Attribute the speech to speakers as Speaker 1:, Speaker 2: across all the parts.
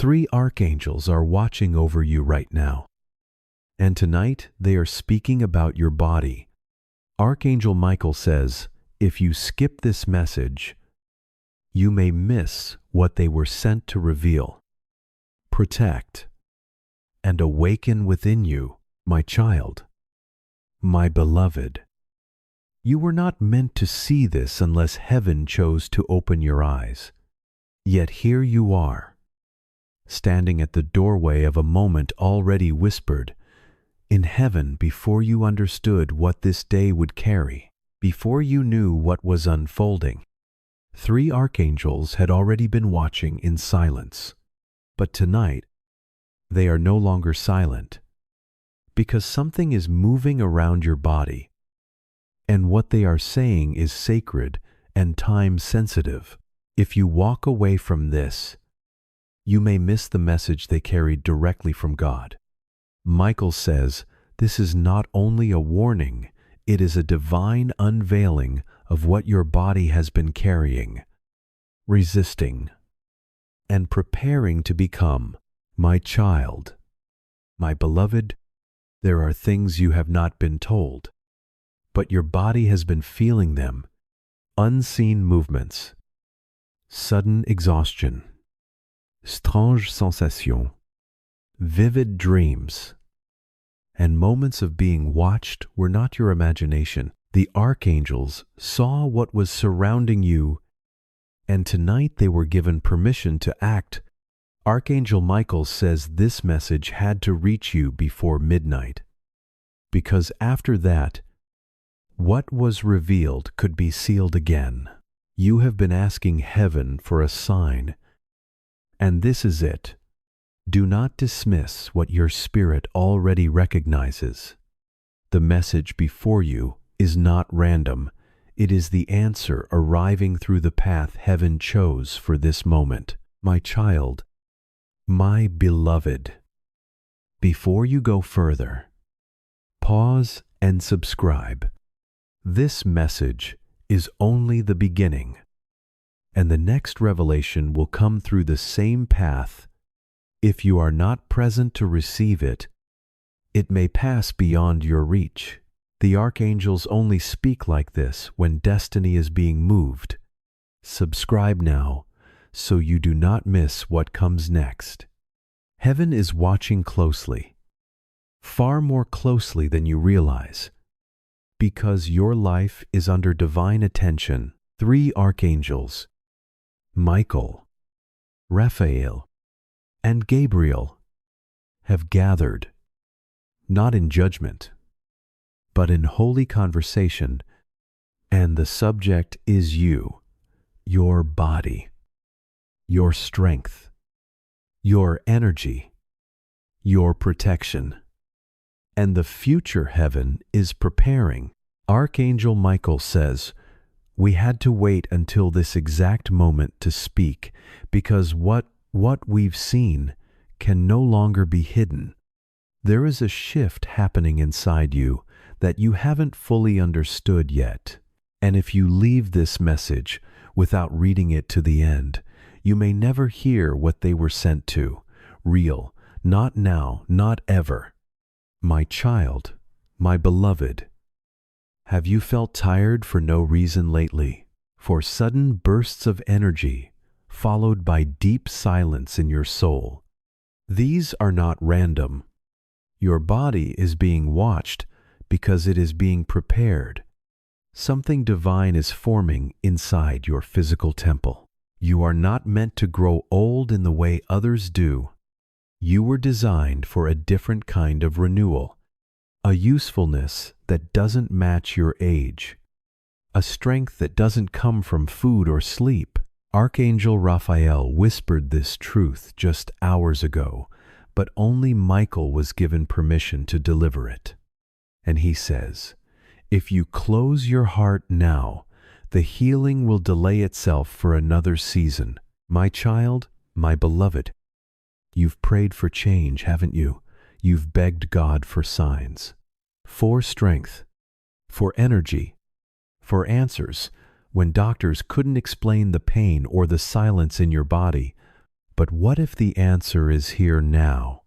Speaker 1: 3 archangels are watching over you right now. And tonight they are speaking about your body. Archangel Michael says, if you skip this message, you may miss what they were sent to reveal, protect, and awaken within you, my child, my beloved. You were not meant to see this unless heaven chose to open your eyes. Yet here you are, standing at the doorway of a moment already whispered in heaven before you understood what this day would carry, before you knew what was unfolding. 3 archangels had already been watching in silence, but tonight they are no longer silent, because something is moving around your body, and what they are saying is sacred and time-sensitive. If you walk away from this, you may miss the message they carried directly from God. Michael says this is not only a warning, it is a divine unveiling of what your body has been carrying, resisting, and preparing to become. My child, my beloved, there are things you have not been told, but your body has been feeling them. Unseen movements, sudden exhaustion, strange sensations, vivid dreams, and moments of being watched were not your imagination. The archangels saw what was surrounding you, and tonight they were given permission to act. Archangel Michael says this message had to reach you before midnight, because after that, what was revealed could be sealed again. You have been asking heaven for a sign, and this is it. Do not dismiss what your spirit already recognizes. The message before you is not random. It is the answer arriving through the path heaven chose for this moment. My child, my beloved, before you go further, pause and subscribe. This message is only the beginning, and the next revelation will come through the same path. If you are not present to receive it, it may pass beyond your reach. The archangels only speak like this when destiny is being moved. Subscribe now, so you do not miss what comes next. Heaven is watching closely, far more closely than you realize, because your life is under divine attention. 3 archangels, Michael, Raphael, and Gabriel, have gathered, not in judgment, but in holy conversation, and the subject is you, your body, your strength, your energy, your protection, and the future heaven is preparing. Archangel Michael says, we had to wait until this exact moment to speak, because what we've seen can no longer be hidden. There is a shift happening inside you that you haven't fully understood yet. And if you leave this message without reading it to the end, you may never hear what they were sent to. Real, not now, not ever. My child, my beloved, have you felt tired for no reason lately? For sudden bursts of energy, followed by deep silence in your soul. These are not random. Your body is being watched because it is being prepared. Something divine is forming inside your physical temple. You are not meant to grow old in the way others do. You were designed for a different kind of renewal, a usefulness that doesn't match your age, a strength that doesn't come from food or sleep. Archangel Raphael whispered this truth just hours ago, but only Michael was given permission to deliver it. And he says, if you close your heart now, the healing will delay itself for another season. My child, my beloved, you've prayed for change, haven't you? You've begged God for signs, for strength, for energy, for answers, when doctors couldn't explain the pain or the silence in your body. But what if the answer is here now?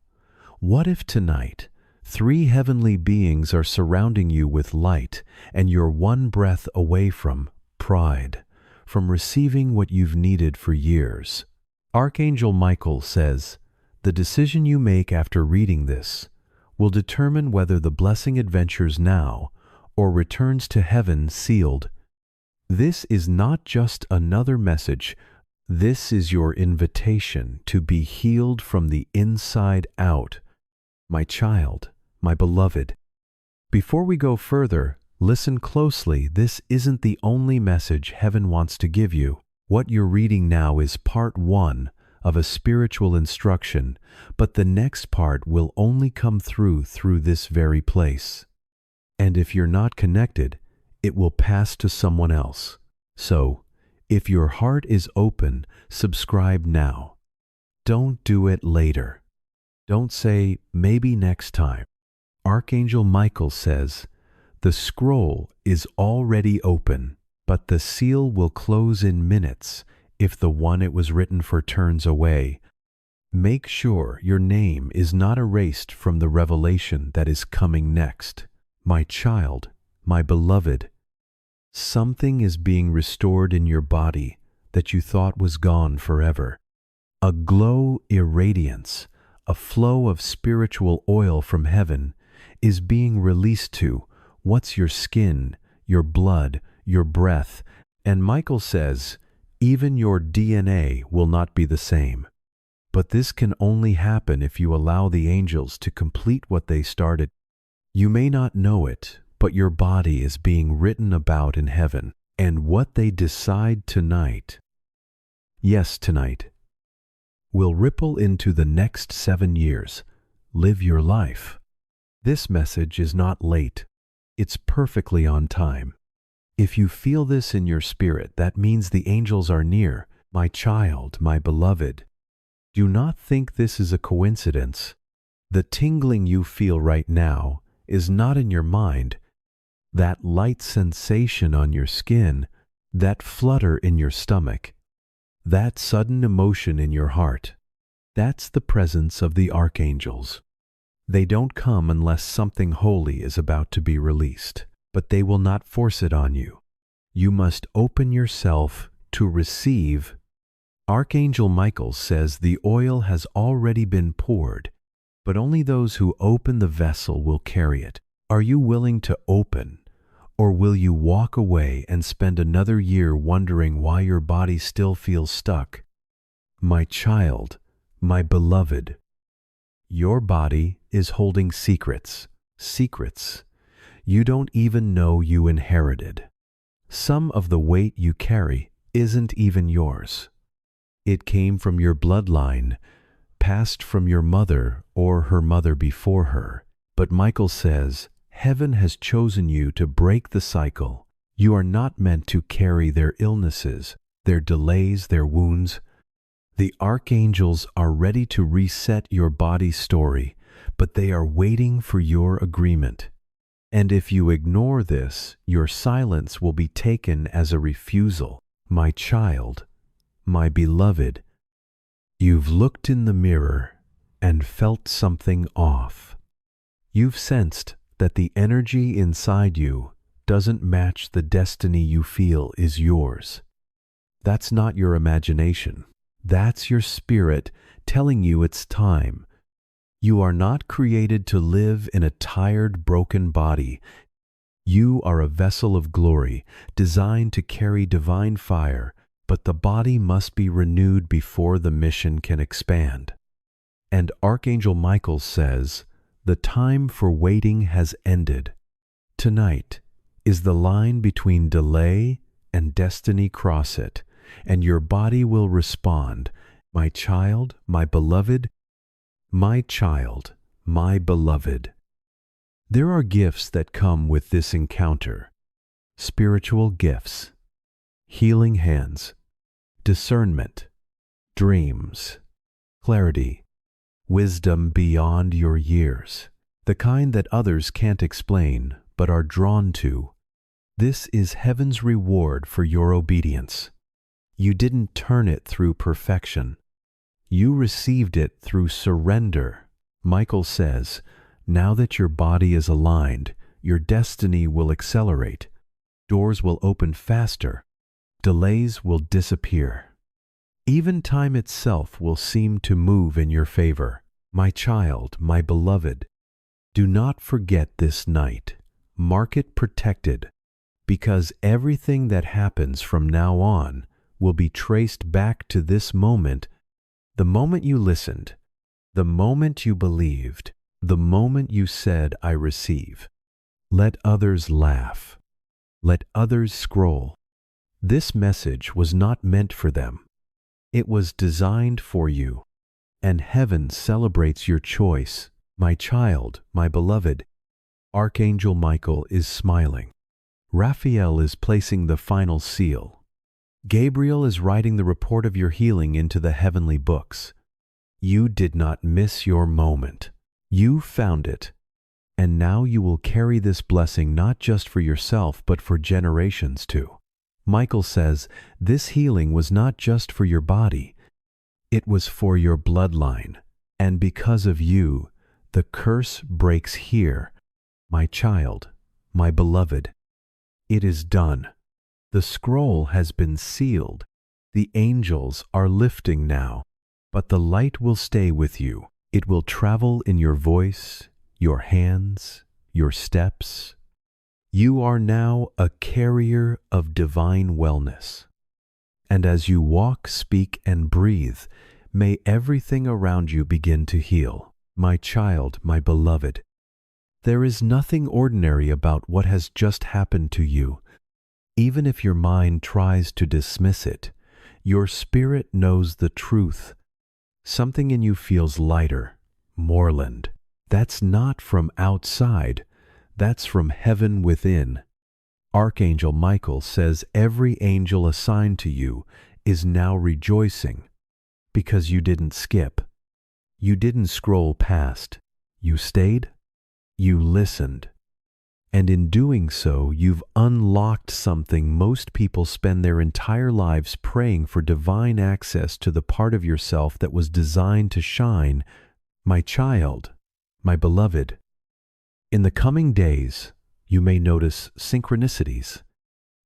Speaker 1: What if tonight, three heavenly beings are surrounding you with light and you're one breath away from pride, from receiving what you've needed for years? Archangel Michael says, the decision you make after reading this will determine whether the blessing adventures now or returns to heaven sealed. This is not just another message. This is your invitation to be healed from the inside out. My child, my beloved. Before we go further, listen closely. This isn't the only message heaven wants to give you. What you're reading now is part 1 of a spiritual instruction, but the next part will only come through this very place. And if you're not connected, it will pass to someone else. So, if your heart is open, subscribe now. Don't do it later. Don't say, maybe next time. Archangel Michael says, the scroll is already open, but the seal will close in minutes if the one it was written for turns away. Make sure your name is not erased from the revelation that is coming next. My child, my beloved, something is being restored in your body that you thought was gone forever. A glow irradiance, a flow of spiritual oil from heaven is being released to what's your skin, your blood, your breath, and Michael says, even your DNA will not be the same. But this can only happen if you allow the angels to complete what they started. You may not know it, but your body is being written about in heaven, and what they decide tonight, yes, tonight, will ripple into the next 7 years. Live your life. This message is not late. It's perfectly on time. If you feel this in your spirit, that means the angels are near. My child, my beloved, do not think this is a coincidence. The tingling you feel right now is not in your mind. That light sensation on your skin, that flutter in your stomach, that sudden emotion in your heart, that's the presence of the archangels. They don't come unless something holy is about to be released, but they will not force it on you. You must open yourself to receive. Archangel Michael says the oil has already been poured, but only those who open the vessel will carry it. Are you willing to open, or will you walk away and spend another year wondering why your body still feels stuck? My child, my beloved, your body is holding secrets, secrets you don't even know you inherited. Some of the weight you carry isn't even yours. It came from your bloodline, passed from your mother or her mother before her. But Michael says, heaven has chosen you to break the cycle. You are not meant to carry their illnesses, their delays, their wounds. The archangels are ready to reset your body's story, but they are waiting for your agreement. And if you ignore this, your silence will be taken as a refusal. My child, my beloved, you've looked in the mirror and felt something off. You've sensed that the energy inside you doesn't match the destiny you feel is yours. That's not your imagination. That's your spirit telling you it's time. You are not created to live in a tired, broken body. You are a vessel of glory, designed to carry divine fire, but the body must be renewed before the mission can expand. And Archangel Michael says, the time for waiting has ended. Tonight is the line between delay and destiny. Cross it, and your body will respond. My child, my beloved, my child, my beloved. There are gifts that come with this encounter. Spiritual gifts, healing hands, discernment, dreams, clarity, wisdom beyond your years, the kind that others can't explain but are drawn to. This is heaven's reward for your obedience. You didn't turn it through perfection. You received it through surrender. Michael says, now that your body is aligned, your destiny will accelerate. Doors will open faster. Delays will disappear. Even time itself will seem to move in your favor. My child, my beloved, do not forget this night. Mark it protected, because everything that happens from now on will be traced back to this moment, the moment you listened, the moment you believed, the moment you said, I receive. Let others laugh. Let others scroll. This message was not meant for them. It was designed for you, and heaven celebrates your choice. My child, my beloved. Archangel Michael is smiling. Raphael is placing the final seal. Gabriel is writing the report of your healing into the heavenly books. You did not miss your moment. You found it. And now you will carry this blessing not just for yourself, but for generations too. Michael says, this healing was not just for your body. It was for your bloodline. And because of you, the curse breaks here. My child, my beloved, it is done. The scroll has been sealed. The angels are lifting now, but the light will stay with you. It will travel in your voice, your hands, your steps. You are now a carrier of divine wellness. And as you walk, speak, and breathe, may everything around you begin to heal. My child, my beloved, there is nothing ordinary about what has just happened to you. Even if your mind tries to dismiss it, your spirit knows the truth. Something in you feels lighter, Moreland. That's not from outside, that's from heaven within. Archangel Michael says every angel assigned to you is now rejoicing because you didn't skip. You didn't scroll past. You stayed. You listened. And in doing so, you've unlocked something most people spend their entire lives praying for: divine access to the part of yourself that was designed to shine. My child, my beloved, in the coming days, you may notice synchronicities,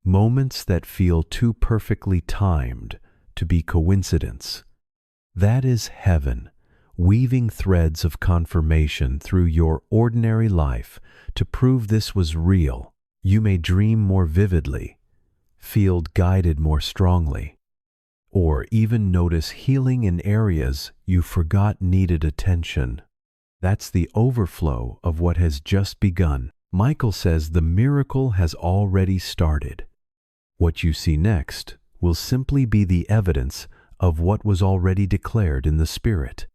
Speaker 1: moments that feel too perfectly timed to be coincidence. That is heaven, weaving threads of confirmation through your ordinary life to prove this was real. You may dream more vividly, feel guided more strongly, or even notice healing in areas you forgot needed attention. That's the overflow of what has just begun. Michael says the miracle has already started. What you see next will simply be the evidence of what was already declared in the Spirit.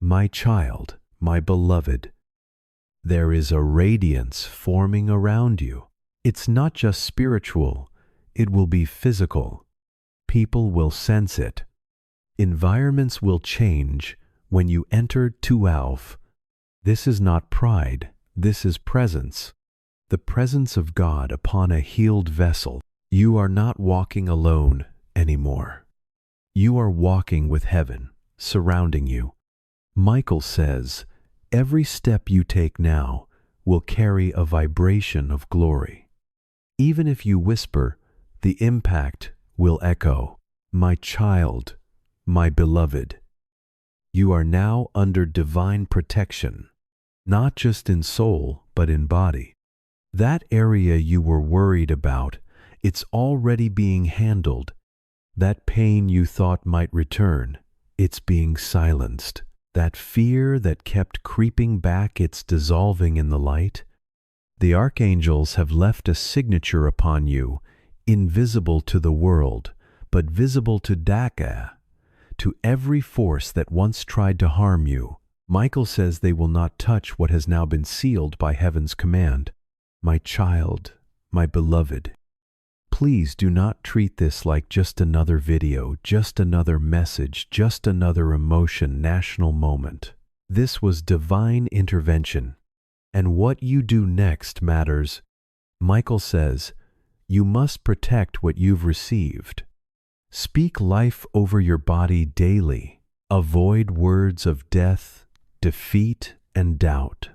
Speaker 1: My child, my beloved, there is a radiance forming around you. It's not just spiritual, it will be physical. People will sense it. Environments will change when you enter Tualf. This is not pride, this is presence. The presence of God upon a healed vessel. You are not walking alone anymore. You are walking with heaven surrounding you. Michael says, every step you take now will carry a vibration of glory. Even if you whisper, the impact will echo. My child, my beloved, you are now under divine protection, not just in soul, but in body. That area you were worried about, it's already being handled. That pain you thought might return, it's being silenced. That fear that kept creeping back, it's dissolving in the light. The archangels have left a signature upon you, invisible to the world, but visible to Daka, to every force that once tried to harm you. Michael says they will not touch what has now been sealed by heaven's command. My child, my beloved, please do not treat this like just another video, just another message, just another emotion, national moment. This was divine intervention, and what you do next matters. Michael says, you must protect what you've received. Speak life over your body daily. Avoid words of death, defeat, and doubt.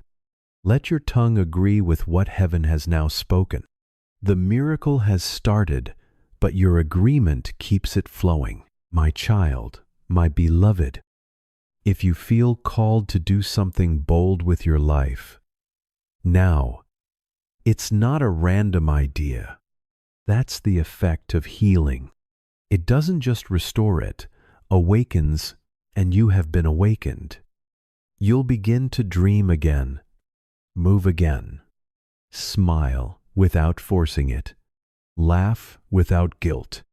Speaker 1: Let your tongue agree with what heaven has now spoken. The miracle has started, but your agreement keeps it flowing. My child, my beloved, if you feel called to do something bold with your life, now, it's not a random idea. That's the effect of healing. It doesn't just restore it, awakens, and you have been awakened. You'll begin to dream again, move again, smile without forcing it, laugh without guilt.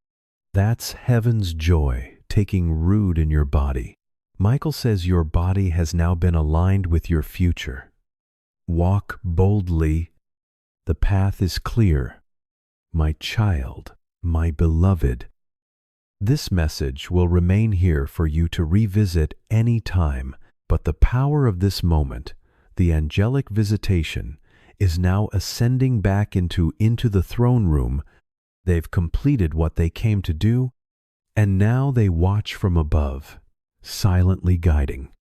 Speaker 1: That's heaven's joy taking root in your body. Michael says your body has now been aligned with your future. Walk boldly. The path is clear. My child, my beloved. This message will remain here for you to revisit any time, but the power of this moment, the angelic visitation, is now ascending back into the throne room. They've completed what they came to do, and now they watch from above, silently guiding,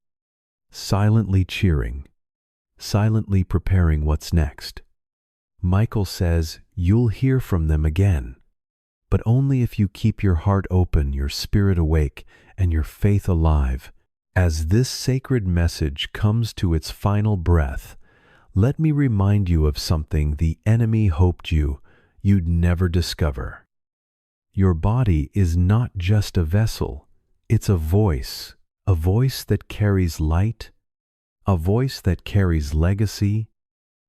Speaker 1: silently cheering, silently preparing what's next. Michael says you'll hear from them again, but only if you keep your heart open, your spirit awake, and your faith alive. As this sacred message comes to its final breath, let me remind you of something the enemy hoped you'd never discover. Your body is not just a vessel, it's a voice that carries light, a voice that carries legacy,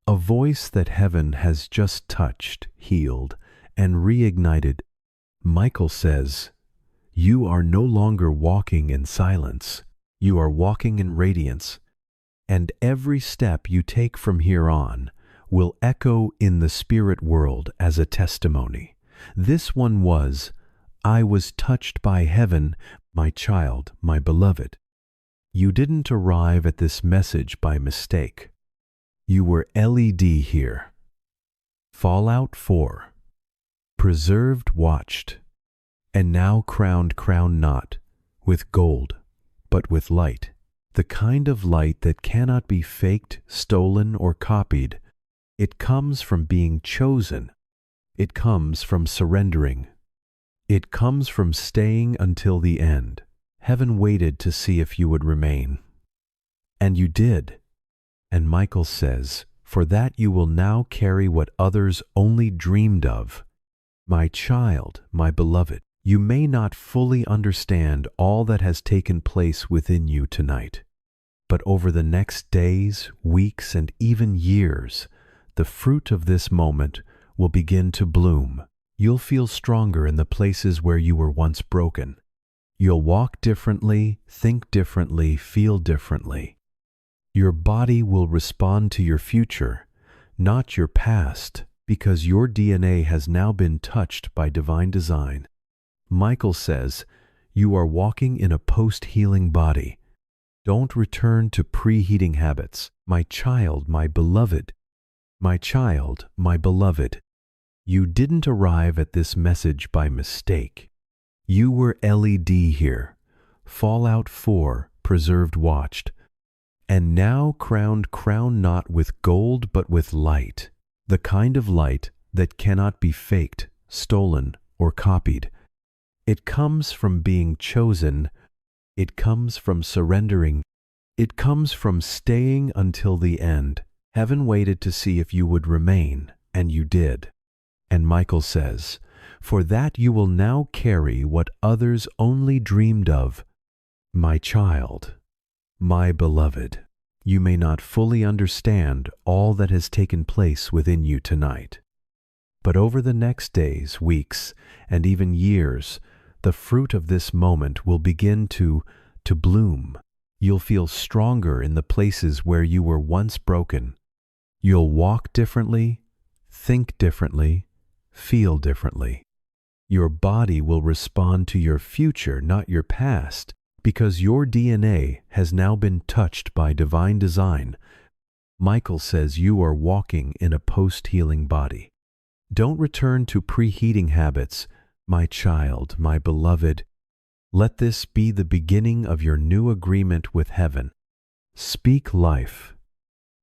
Speaker 1: a voice that heaven has just touched, healed, and reignited. Michael says, you are no longer walking in silence, you are walking in radiance, and every step you take from here on will echo in the spirit world as a testimony. This one was, I was touched by heaven, my child, my beloved. You didn't arrive at this message by mistake. You were LED here. Fallout 4. Preserved, watched, and now crowned, crown not with gold, but with light. The kind of light that cannot be faked, stolen, or copied. It comes from being chosen. It comes from surrendering. It comes from staying until the end. Heaven waited to see if you would remain. And you did. And Michael says, for that you will now carry what others only dreamed of. My child, my beloved, you may not fully understand all that has taken place within you tonight. But over the next days, weeks, and even years, the fruit of this moment will begin to bloom. You'll feel stronger in the places where you were once broken. You'll walk differently, think differently, feel differently. Your body will respond to your future, not your past, because your DNA has now been touched by divine design. Michael says, you are walking in a post-healing body. Don't return to preheating habits. My child, my beloved. My child, my beloved. You didn't arrive at this message by mistake. You were LED here. Fallout 4, preserved, watched. And now crowned, crown not with gold but with light. The kind of light that cannot be faked, stolen, or copied. It comes from being chosen. It comes from surrendering. It comes from staying until the end. Heaven waited to see if you would remain, and you did. And Michael says, for that you will now carry what others only dreamed of. My child, my beloved, you may not fully understand all that has taken place within you tonight. But over the next days, weeks, and even years, the fruit of this moment will begin to bloom. You'll feel stronger in the places where you were once broken. You'll walk differently, think differently, feel differently. Your body will respond to your future, not your past, because your DNA has now been touched by divine design. Michael says you are walking in a post-healing body. Don't return to preheating habits, my child, my beloved. Let this be the beginning of your new agreement with heaven. Speak life.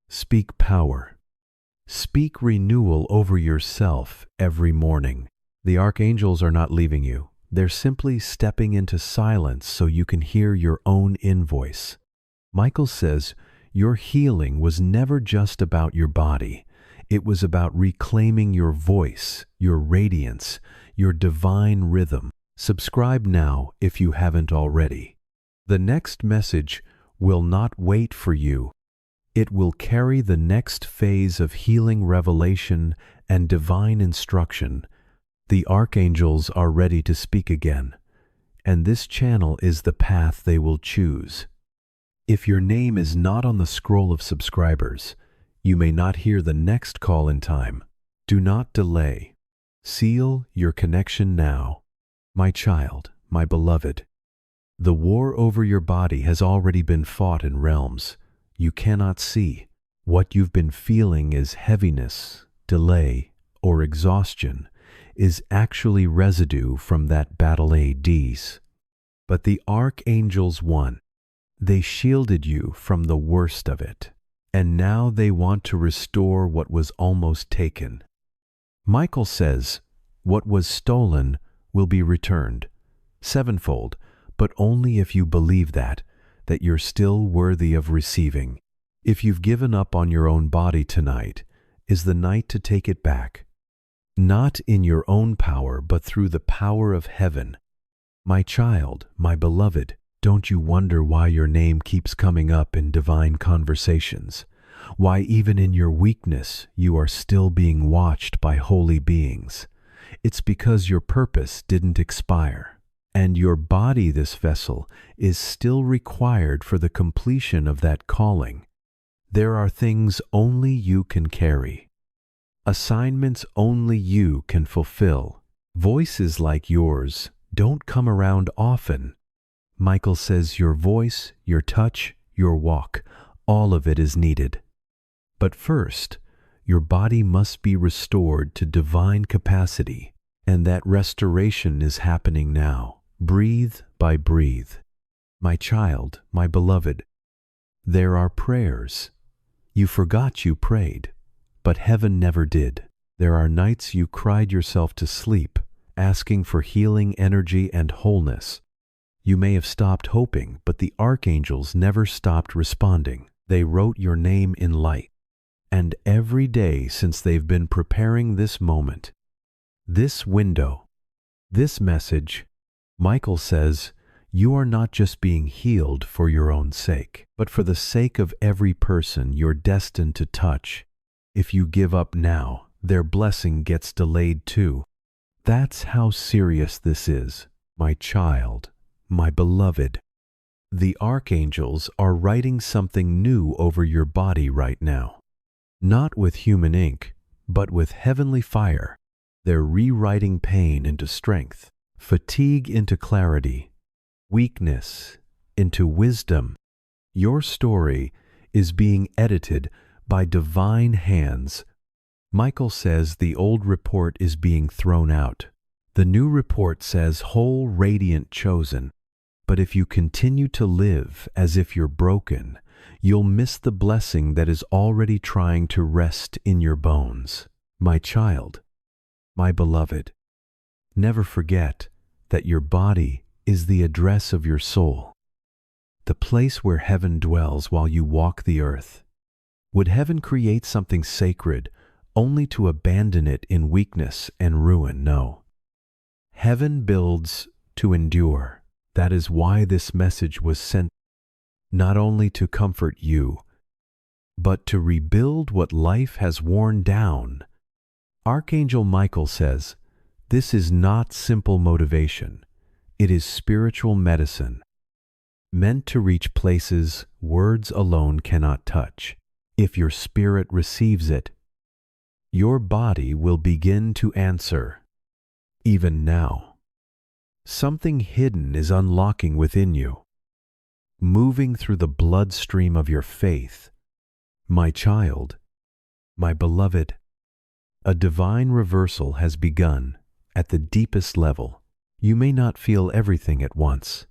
Speaker 1: Speak power. Speak renewal over yourself every morning. The archangels are not leaving you. They're simply stepping into silence so you can hear your own invoice. Michael says, your healing was never just about your body. It was about reclaiming your voice, your radiance, your divine rhythm. Subscribe now if you haven't already. The next message will not wait for you. It will carry the next phase of healing revelation and divine instruction. The archangels are ready to speak again, and this channel is the path they will choose. If your name is not on the scroll of subscribers, you may not hear the next call in time. Do not delay. Seal your connection now. My child, my beloved, the war over your body has already been fought in realms you cannot see. What you've been feeling is heaviness, delay, or exhaustion is actually residue from that battle ADs. But the archangels won. They shielded you from the worst of it, and now they want to restore what was almost taken. Michael says, what was stolen will be returned, sevenfold, but only if you believe that you're still worthy of receiving. If you've given up on your own body tonight, is the night to take it back. Not in your own power, but through the power of heaven. My child, my beloved, don't you wonder why your name keeps coming up in divine conversations? Why even in your weakness you are still being watched by holy beings? It's because your purpose didn't expire, and your body, this vessel, is still required for the completion of that calling. There are things only you can carry, assignments only you can fulfill. Voices like yours don't come around often. Michael says your voice, your touch, your walk, all of it is needed. But first, your body must be restored to divine capacity, and that restoration is happening now, breathe by breathe. My child, my beloved, there are prayers. You forgot you prayed, but heaven never did. There are nights you cried yourself to sleep, asking for healing energy and wholeness. You may have stopped hoping, but the archangels never stopped responding. They wrote your name in light. And every day since they've been preparing this moment, this window, this message, Michael says, you are not just being healed for your own sake, but for the sake of every person you're destined to touch. If you give up now, their blessing gets delayed too. That's how serious this is, my child, my beloved. The archangels are writing something new over your body right now. Not with human ink, but with heavenly fire. They're rewriting pain into strength, fatigue into clarity, weakness into wisdom. Your story is being edited by divine hands. Michael says the old report is being thrown out. The new report says whole, radiant, chosen. But if you continue to live as if you're broken, you'll miss the blessing that is already trying to rest in your bones. My child, my beloved, never forget that your body is the address of your soul, the place where heaven dwells while you walk the earth. Would heaven create something sacred only to abandon it in weakness and ruin? No. Heaven builds to endure. That is why this message was sent, not only to comfort you, but to rebuild what life has worn down. Archangel Michael says, this is not simple motivation. It is spiritual medicine, meant to reach places words alone cannot touch. If your spirit receives it, your body will begin to answer. Even now, something hidden is unlocking within you, moving through the bloodstream of your faith. My child, my beloved, a divine reversal has begun at the deepest level. You may not feel everything at once,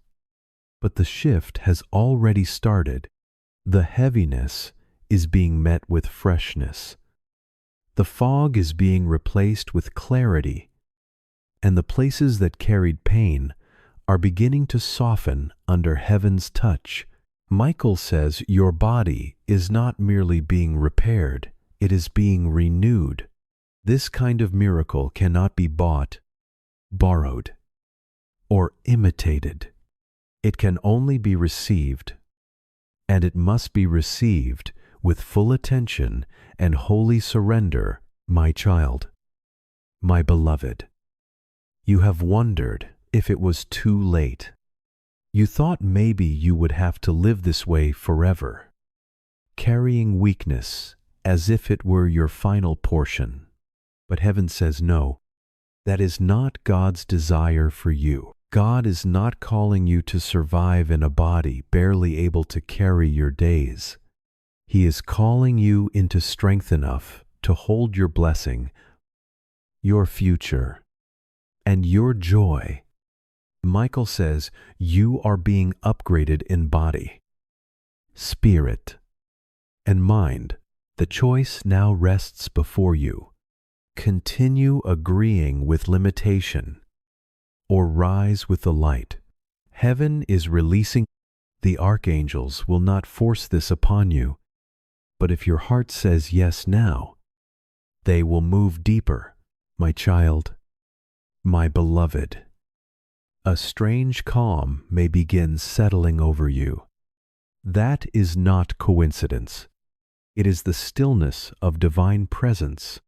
Speaker 1: but the shift has already started. The heaviness is being met with freshness. The fog is being replaced with clarity, and the places that carried pain are beginning to soften under heaven's touch. Michael says your body is not merely being repaired, it is being renewed. This kind of miracle cannot be bought, borrowed, or imitated. It can only be received, and it must be received with full attention and holy surrender, my child, my beloved. You have wondered if it was too late. You thought maybe you would have to live this way forever, carrying weakness as if it were your final portion. But heaven says no, that is not God's desire for you. God is not calling you to survive in a body barely able to carry your days. He is calling you into strength enough to hold your blessing, your future, and your joy. Michael says you are being upgraded in body, spirit, and mind. The choice now rests before you. Continue agreeing with limitation, or rise with the light. Heaven is releasing. The archangels will not force this upon you, but if your heart says yes now, they will move deeper, my child, my beloved. A strange calm may begin settling over you. That is not coincidence. It is the stillness of divine presence,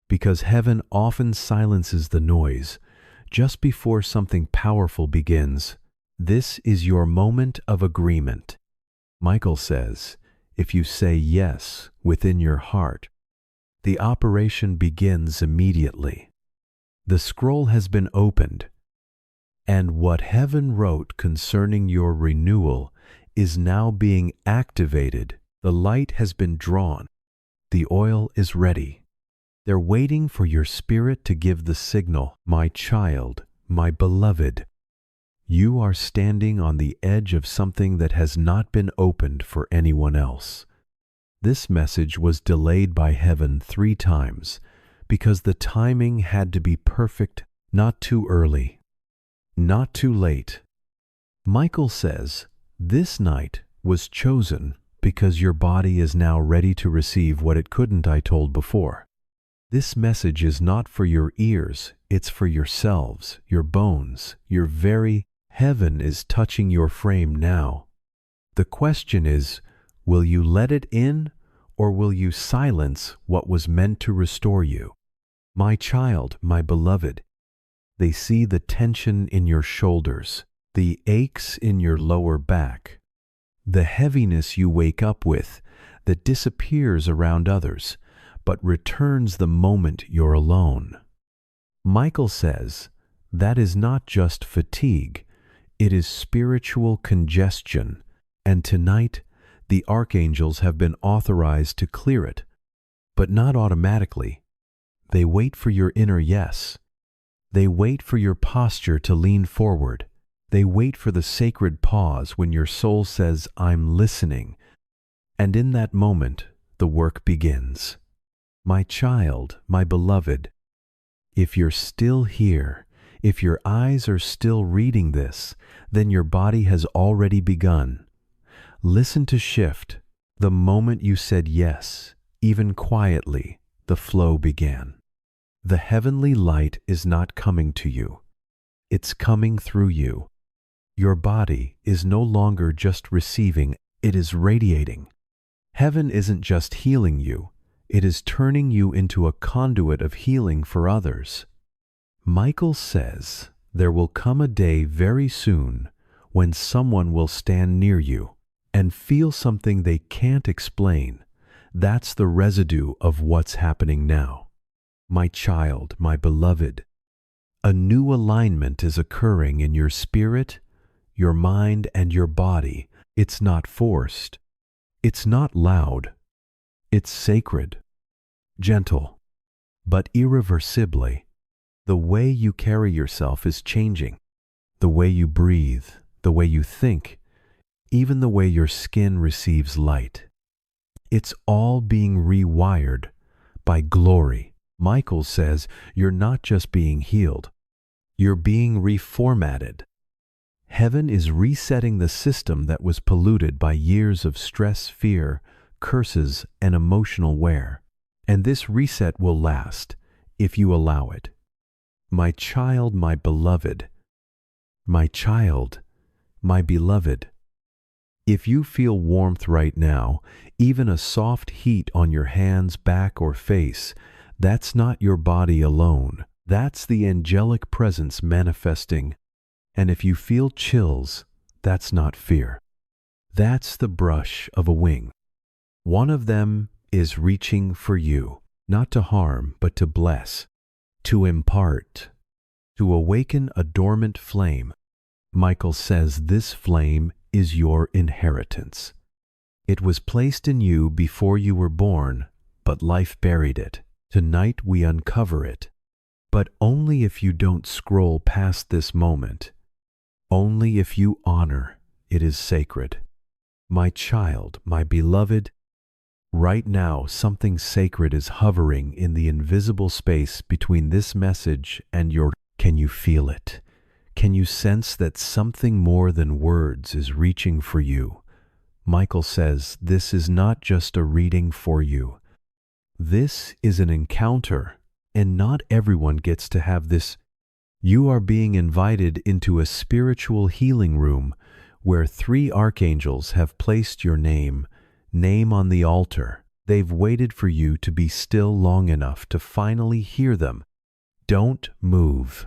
Speaker 1: because heaven often silences the noise just before something powerful begins. This is your moment of agreement. Michael says, if you say yes within your heart, the operation begins immediately. The scroll has been opened, and what heaven wrote concerning your renewal is now being activated. The light has been drawn. The oil is ready. They're waiting for your spirit to give the signal. My child, my beloved, you are standing on the edge of something that has not been opened for anyone else. This message was delayed by heaven 3 times because the timing had to be perfect, not too early, not too late. Michael says, this night was chosen because your body is now ready to receive what it couldn't, I told before. This message is not for your ears, it's for yourselves, your bones, your very heaven is touching your frame now. The question is, will you let it in, or will you silence what was meant to restore you? My child, my beloved, they see the tension in your shoulders, the aches in your lower back, the heaviness you wake up with that disappears around others, but returns the moment you're alone. Michael says that is not just fatigue, it is spiritual congestion, and tonight the archangels have been authorized to clear it, but not automatically. They wait for your inner yes. They wait for your posture to lean forward. They wait for the sacred pause when your soul says, I'm listening. And in that moment, the work begins. My child, my beloved, if you're still here, if your eyes are still reading this, then your body has already begun. Listen to shift. The moment you said yes, even quietly, the flow began. The heavenly light is not coming to you. It's coming through you. Your body is no longer just receiving, it is radiating. Heaven isn't just healing you, it is turning you into a conduit of healing for others. Michael says there will come a day very soon when someone will stand near you and feel something they can't explain. That's the residue of what's happening now. My child, my beloved, a new alignment is occurring in your spirit, your mind, and your body. It's not forced. It's not loud. It's sacred, gentle, but irreversibly. The way you carry yourself is changing. The way you breathe, the way you think, even the way your skin receives light. It's all being rewired by glory. Michael says you're not just being healed, you're being reformatted. Heaven is resetting the system that was polluted by years of stress, fear, curses, and emotional wear. And this reset will last if you allow it. My child, my beloved. My child, my beloved. If you feel warmth right now, even a soft heat on your hands, back, or face, that's not your body alone. That's the angelic presence manifesting. And if you feel chills, that's not fear. That's the brush of a wing. One of them is reaching for you, not to harm, but to bless, to impart, to awaken a dormant flame. Michael says this flame is your inheritance. It was placed in you before you were born, but life buried it. Tonight we uncover it, but only if you don't scroll past this moment. Only if you honor it is sacred. My child, my beloved, right now something sacred is hovering in the invisible space between this message and your. Can you feel it? Can you sense that something more than words is reaching for you? Michael says this is not just a reading for you. This is an encounter, and not everyone gets to have this. You are being invited into a spiritual healing room where 3 archangels have placed your name on the altar. They've waited for you to be still long enough to finally hear them. Don't move.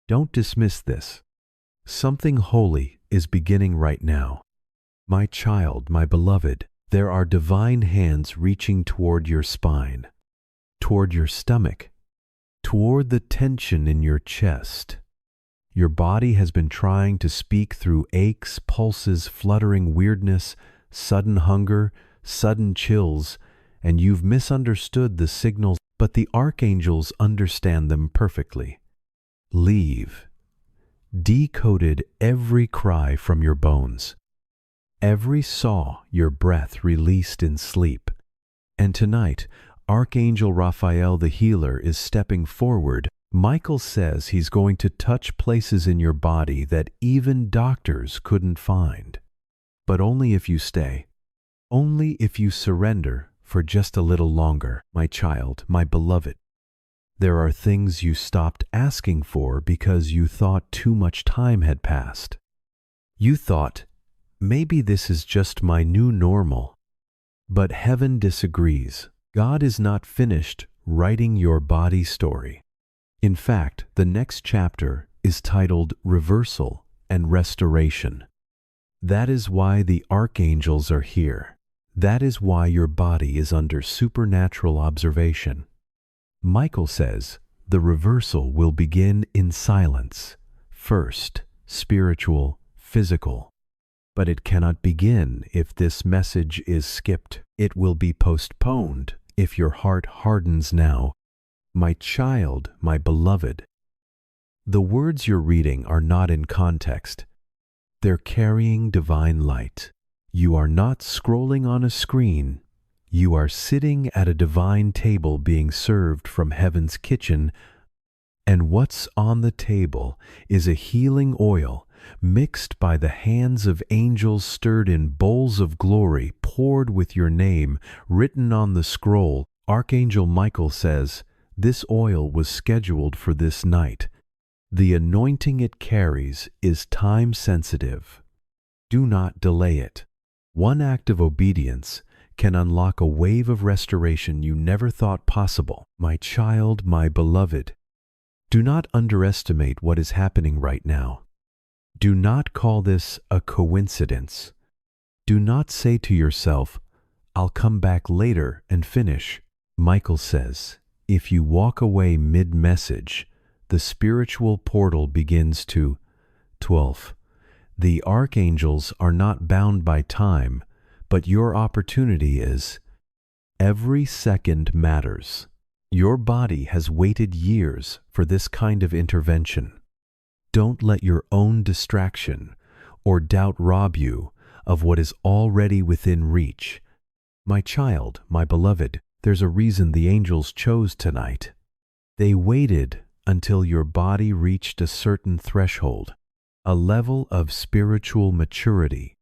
Speaker 1: Don't dismiss this. Something holy is beginning right now. My child, my beloved, there are divine hands reaching toward your spine, toward your stomach, toward the tension in your chest. Your body has been trying to speak through aches, pulses, fluttering weirdness, sudden hunger, sudden chills, and you've misunderstood the signals, but the archangels understand them perfectly. Leave. Decoded every cry from your bones. Every saw your breath released in sleep. And tonight, Archangel Raphael the healer is stepping forward. Michael says he's going to touch places in your body that even doctors couldn't find. But only if you stay. Only if you surrender for just a little longer, my child, my beloved. There are things you stopped asking for because you thought too much time had passed. You thought, maybe this is just my new normal. But heaven disagrees. God is not finished writing your body story. In fact, the next chapter is titled Reversal and Restoration. That is why the archangels are here. That is why your body is under supernatural observation. Michael says the reversal will begin in silence. First, spiritual, physical. But it cannot begin if this message is skipped. It will be postponed if your heart hardens now. My child, my beloved. The words you're reading are not in context. They're carrying divine light. You are not scrolling on a screen. You are sitting at a divine table being served from heaven's kitchen, and what's on the table is a healing oil mixed by the hands of angels, stirred in bowls of glory, poured with your name written on the scroll. Archangel Michael says, this oil was scheduled for this night. The anointing it carries is time-sensitive. Do not delay it. One act of obedience can unlock a wave of restoration you never thought possible. My child, my beloved, do not underestimate what is happening right now. Do not call this a coincidence. Do not say to yourself, I'll come back later and finish. Michael says, if you walk away mid-message, the spiritual portal begins to 12. The archangels are not bound by time, but your opportunity is. Every second matters. Your body has waited years for this kind of intervention. Don't let your own distraction or doubt rob you of what is already within reach. My child, my beloved, there's a reason the angels chose tonight. They waited until your body reached a certain threshold, a level of spiritual maturity,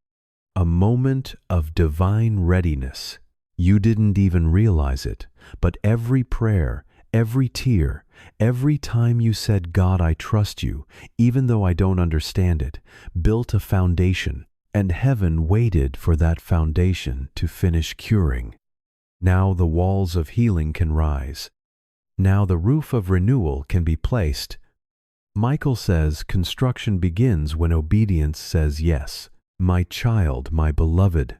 Speaker 1: a moment of divine readiness. You didn't even realize it, but every prayer, every tear, every time you said, "God, I trust you, even though I don't understand it," built a foundation, and heaven waited for that foundation to finish curing. Now the walls of healing can rise. Now the roof of renewal can be placed. Michael says construction begins when obedience says yes. My child, my beloved.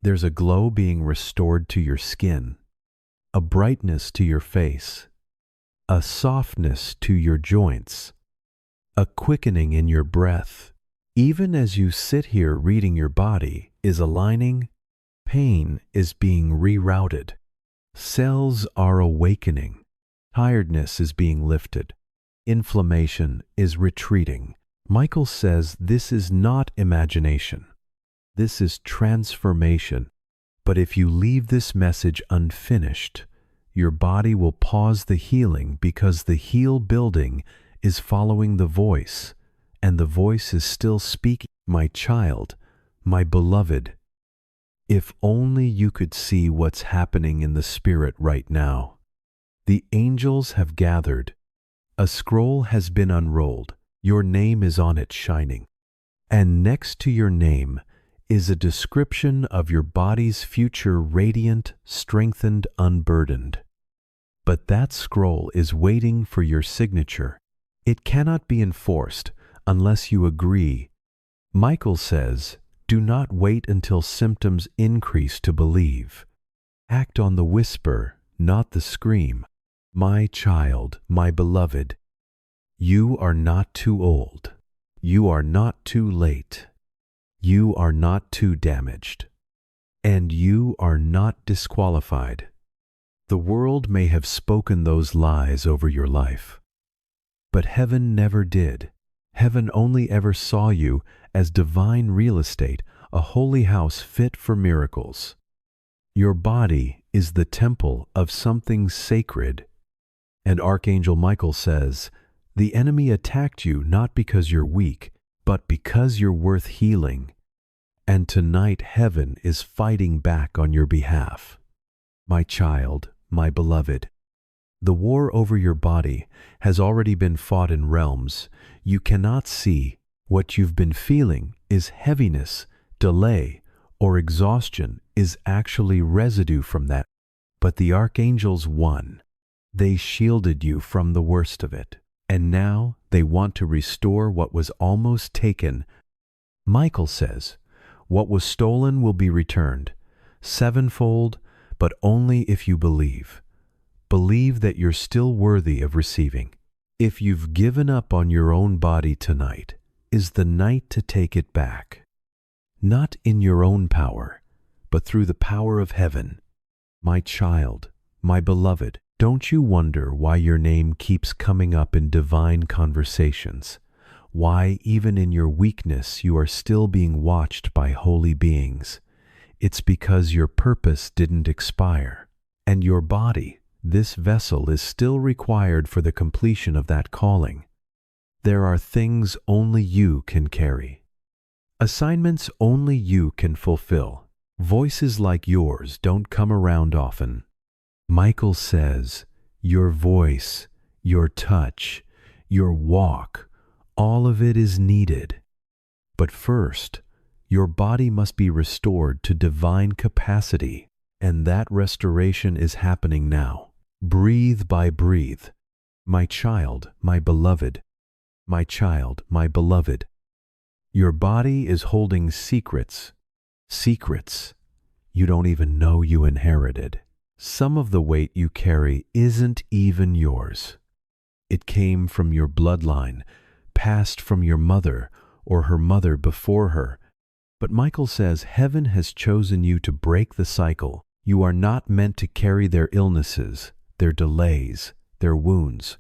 Speaker 1: There's a glow being restored to your skin, a brightness to your face, a softness to your joints, a quickening in your breath. Even as you sit here reading, your body is aligning, pain is being rerouted, cells are awakening, tiredness is being lifted, inflammation is retreating. Michael says this is not imagination. This is transformation. But if you leave this message unfinished, your body will pause the healing because the heal building is following the voice, and the voice is still speaking. My child, my beloved, if only you could see what's happening in the spirit right now. The angels have gathered. A scroll has been unrolled. Your name is on it shining. And next to your name is a description of your body's future, radiant, strengthened, unburdened. But that scroll is waiting for your signature. It cannot be enforced unless you agree. Michael says, do not wait until symptoms increase to believe. Act on the whisper, not the scream. My child, my beloved, you are not too old. You are not too late. You are not too damaged. And you are not disqualified. The world may have spoken those lies over your life, but heaven never did. Heaven only ever saw you as divine real estate, a holy house fit for miracles. Your body is the temple of something sacred. And Archangel Michael says, the enemy attacked you not because you're weak, but because you're worth healing. And tonight heaven is fighting back on your behalf. My child, my beloved, the war over your body has already been fought in realms you cannot see. What you've been feeling is heaviness, delay, or exhaustion is actually residue from that. But the archangels won. They shielded you from the worst of it. And now they want to restore what was almost taken. Michael says, what was stolen will be returned, sevenfold, but only if you believe. Believe that you're still worthy of receiving. If you've given up on your own body, tonight is the night to take it back. Not in your own power, but through the power of heaven. My child, my beloved, don't you wonder why your name keeps coming up in divine conversations? Why, even in your weakness, you are still being watched by holy beings? It's because your purpose didn't expire, and your body, this vessel, is still required for the completion of that calling. There are things only you can carry, assignments only you can fulfill. Voices like yours don't come around often. Michael says, your voice, your touch, your walk, all of it is needed. But first, your body must be restored to divine capacity, and that restoration is happening now, breathe by breathe. My child, my beloved, my child, my beloved, your body is holding secrets, secrets you don't even know you inherited. Some of the weight you carry isn't even yours. It came from your bloodline, passed from your mother or her mother before her. But Michael says heaven has chosen you to break the cycle. You are not meant to carry their illnesses, their delays, their wounds.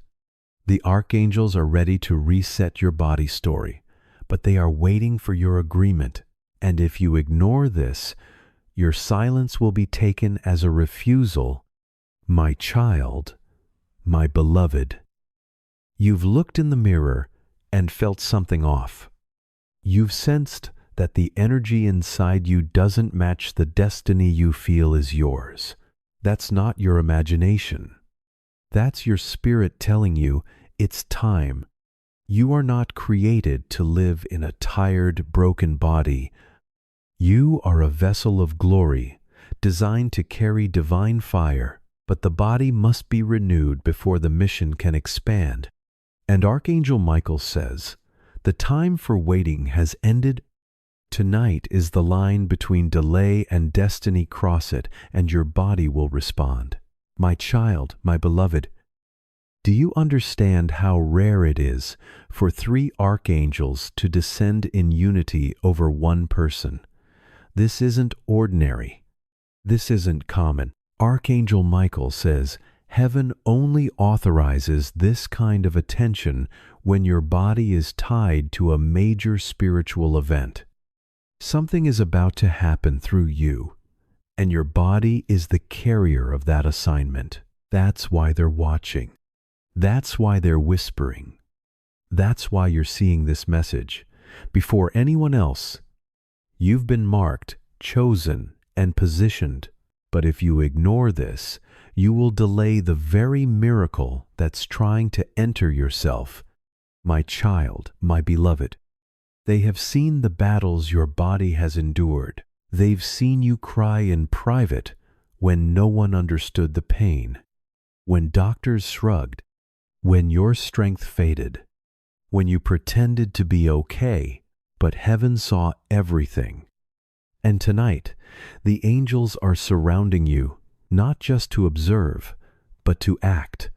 Speaker 1: The archangels are ready to reset your body story, but they are waiting for your agreement. And if you ignore this, your silence will be taken as a refusal. My child, my beloved. You've looked in the mirror and felt something off. You've sensed that the energy inside you doesn't match the destiny you feel is yours. That's not your imagination. That's your spirit telling you it's time. You are not created to live in a tired, broken body. You are a vessel of glory, designed to carry divine fire, but the body must be renewed before the mission can expand. And Archangel Michael says, the time for waiting has ended. Tonight is the line between delay and destiny. Cross it, and your body will respond. My child, my beloved, do you understand how rare it is for 3 archangels to descend in unity over one person? This isn't ordinary. This isn't common. Archangel Michael says, heaven only authorizes this kind of attention when your body is tied to a major spiritual event. Something is about to happen through you, and your body is the carrier of that assignment. That's why they're watching. That's why they're whispering. That's why you're seeing this message. Before anyone else, you've been marked, chosen, and positioned. But if you ignore this, you will delay the very miracle that's trying to enter yourself. My child, my beloved. They have seen the battles your body has endured. They've seen you cry in private when no one understood the pain, when doctors shrugged, when your strength faded, when you pretended to be okay, but heaven saw everything. And tonight, the angels are surrounding you, not just to observe, but to act.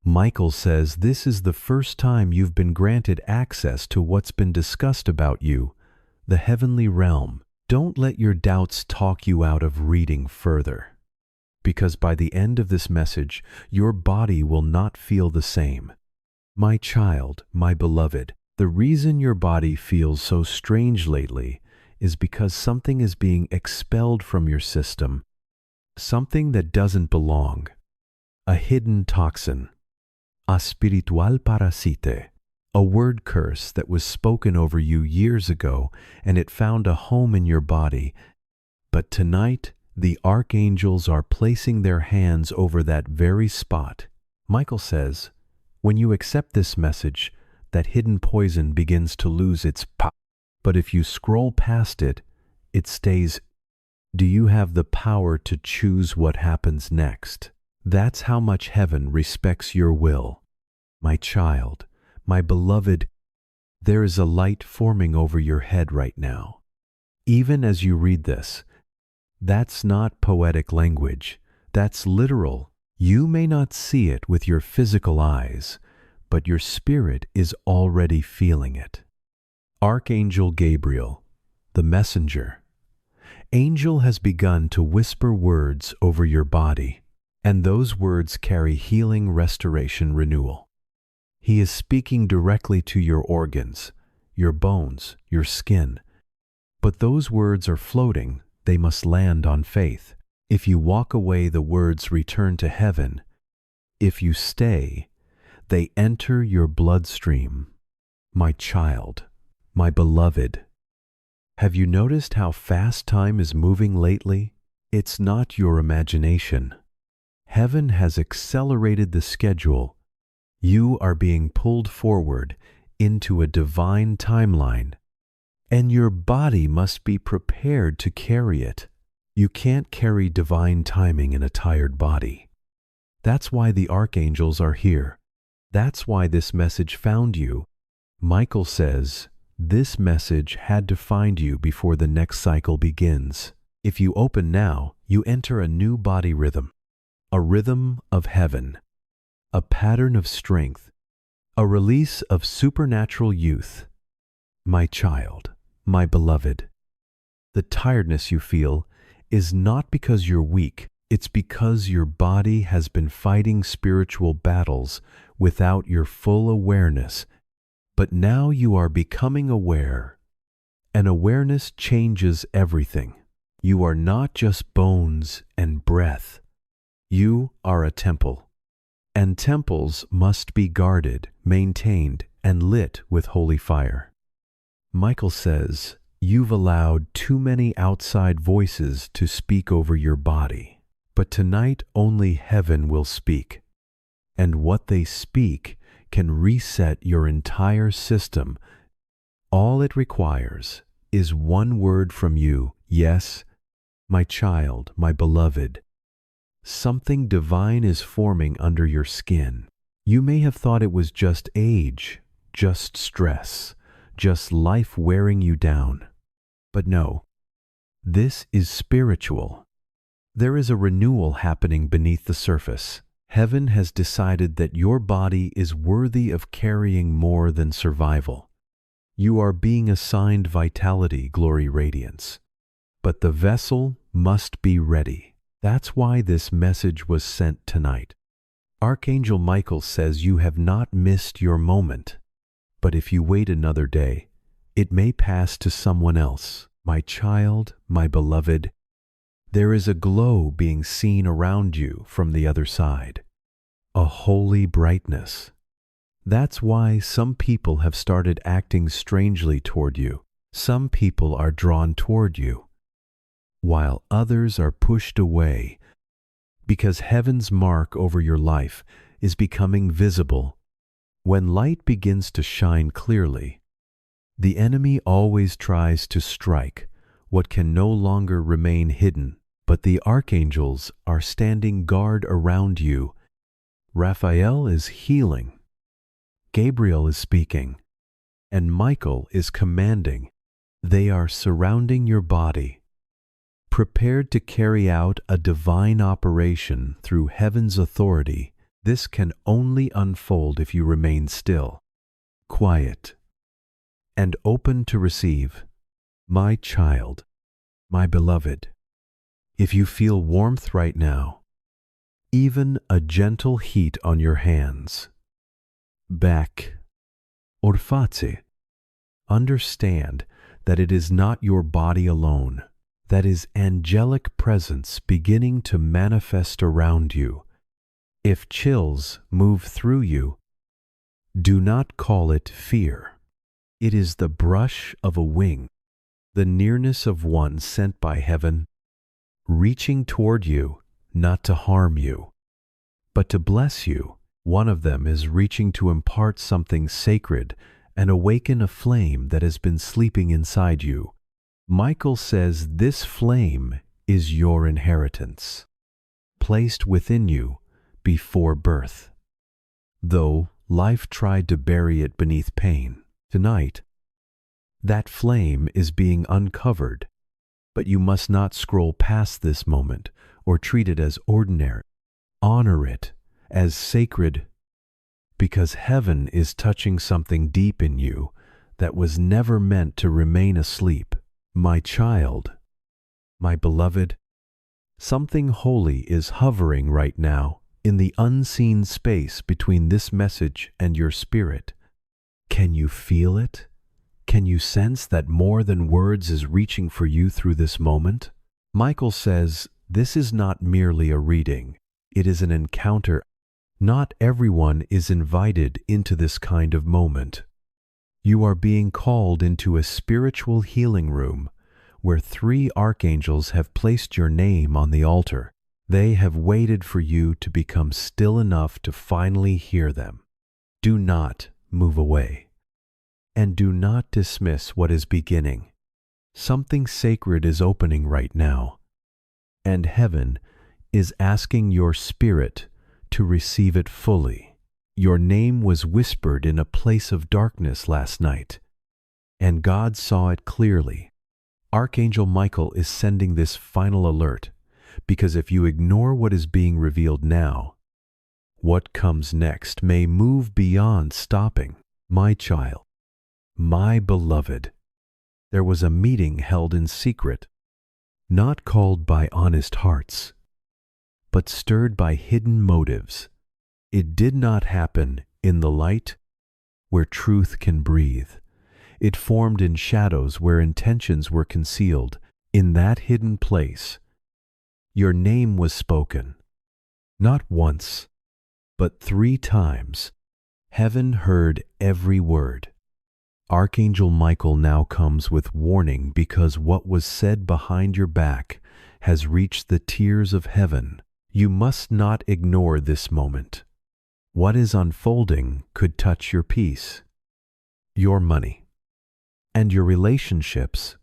Speaker 1: Michael says this is the first time you've been granted access to what's been discussed about you, the heavenly realm. Don't let your doubts talk you out of reading further, because by the end of this message, your body will not feel the same. My child, my beloved, the reason your body feels so strange lately is because something is being expelled from your system, something that doesn't belong, a hidden toxin, a spiritual parasite, a word curse that was spoken over you years ago and it found a home in your body. But tonight, the archangels are placing their hands over that very spot. Michael says, when you accept this message, that hidden poison begins to lose its power. But if you scroll past it, it stays. Do you have the power to choose what happens next? That's how much heaven respects your will. My child, my beloved, there is a light forming over your head right now. Even as you read this, that's not poetic language. That's literal. You may not see it with your physical eyes, but your spirit is already feeling it. Archangel Gabriel, the messenger. Angel has begun to whisper words over your body, and those words carry healing, restoration, renewal. He is speaking directly to your organs, your bones, your skin. But those words are floating. They must land on faith. If you walk away, the words return to heaven. If you stay, they enter your bloodstream. My child, my beloved. Have you noticed how fast time is moving lately? It's not your imagination. Heaven has accelerated the schedule. You are being pulled forward into a divine timeline, and your body must be prepared to carry it. You can't carry divine timing in a tired body. That's why the archangels are here. That's why this message found you. Michael says, this message had to find you before the next cycle begins. If you open now, you enter a new body rhythm, a rhythm of heaven, a pattern of strength, a release of supernatural youth. My child, my beloved, the tiredness you feel is not because you're weak, It's because your body has been fighting spiritual battles without your full awareness, but now you are becoming aware, and awareness changes everything. You are not just bones and breath. You are a temple, and temples must be guarded, maintained, and lit with holy fire. Michael says, you've allowed too many outside voices to speak over your body, but tonight only heaven will speak, and what they speak can reset your entire system. All it requires is one word from you, yes, my child, my beloved. Something divine is forming under your skin. You may have thought it was just age, just stress, just life wearing you down. But no, this is spiritual. There is a renewal happening beneath the surface. Heaven has decided that your body is worthy of carrying more than survival. You are being assigned vitality, glory, radiance. But the vessel must be ready. That's why this message was sent tonight. Archangel Michael says you have not missed your moment. But if you wait another day, it may pass to someone else. My child, my beloved, there is a glow being seen around you from the other side. A holy brightness. That's why some people have started acting strangely toward you. Some people are drawn toward you, while others are pushed away, because heaven's mark over your life is becoming visible. When light begins to shine clearly, the enemy always tries to strike what can no longer remain hidden, but the archangels are standing guard around you. Raphael is healing, Gabriel is speaking, and Michael is commanding. They are surrounding your body, prepared to carry out a divine operation through heaven's authority. This can only unfold if you remain still, quiet, and open to receive. My child, my beloved, if you feel warmth right now, even a gentle heat on your hands, back, or face, understand that it is not your body alone. That is angelic presence beginning to manifest around you. If chills move through you, do not call it fear. It is the brush of a wing, the nearness of one sent by heaven, reaching toward you, not to harm you, but to bless you. One of them is reaching to impart something sacred and awaken a flame that has been sleeping inside you. Michael says this flame is your inheritance, placed within you before birth. Though life tried to bury it beneath pain, tonight, that flame is being uncovered. But you must not scroll past this moment or treat it as ordinary. Honor it as sacred, because heaven is touching something deep in you that was never meant to remain asleep. My child, my beloved, something holy is hovering right now in the unseen space between this message and your spirit. Can you feel it? Can you sense that more than words is reaching for you through this moment? Michael says this is not merely a reading, it is an encounter. Not everyone is invited into this kind of moment. You are being called into a spiritual healing room where 3 archangels have placed your name on the altar. They have waited for you to become still enough to finally hear them. Do not move away, and do not dismiss what is beginning. Something sacred is opening right now, and heaven is asking your spirit to receive it fully. Your name was whispered in a place of darkness last night, and God saw it clearly. Archangel Michael is sending this final alert, because if you ignore what is being revealed now, what comes next may move beyond stopping. My child, my beloved, there was a meeting held in secret, not called by honest hearts, but stirred by hidden motives. It did not happen in the light where truth can breathe. It formed in shadows where intentions were concealed. In that hidden place, your name was spoken, not once, but 3 times. Heaven heard every word. Archangel Michael now comes with warning because what was said behind your back has reached the tears of heaven. You must not ignore this moment. What is unfolding could touch your peace, your money, and your relationships.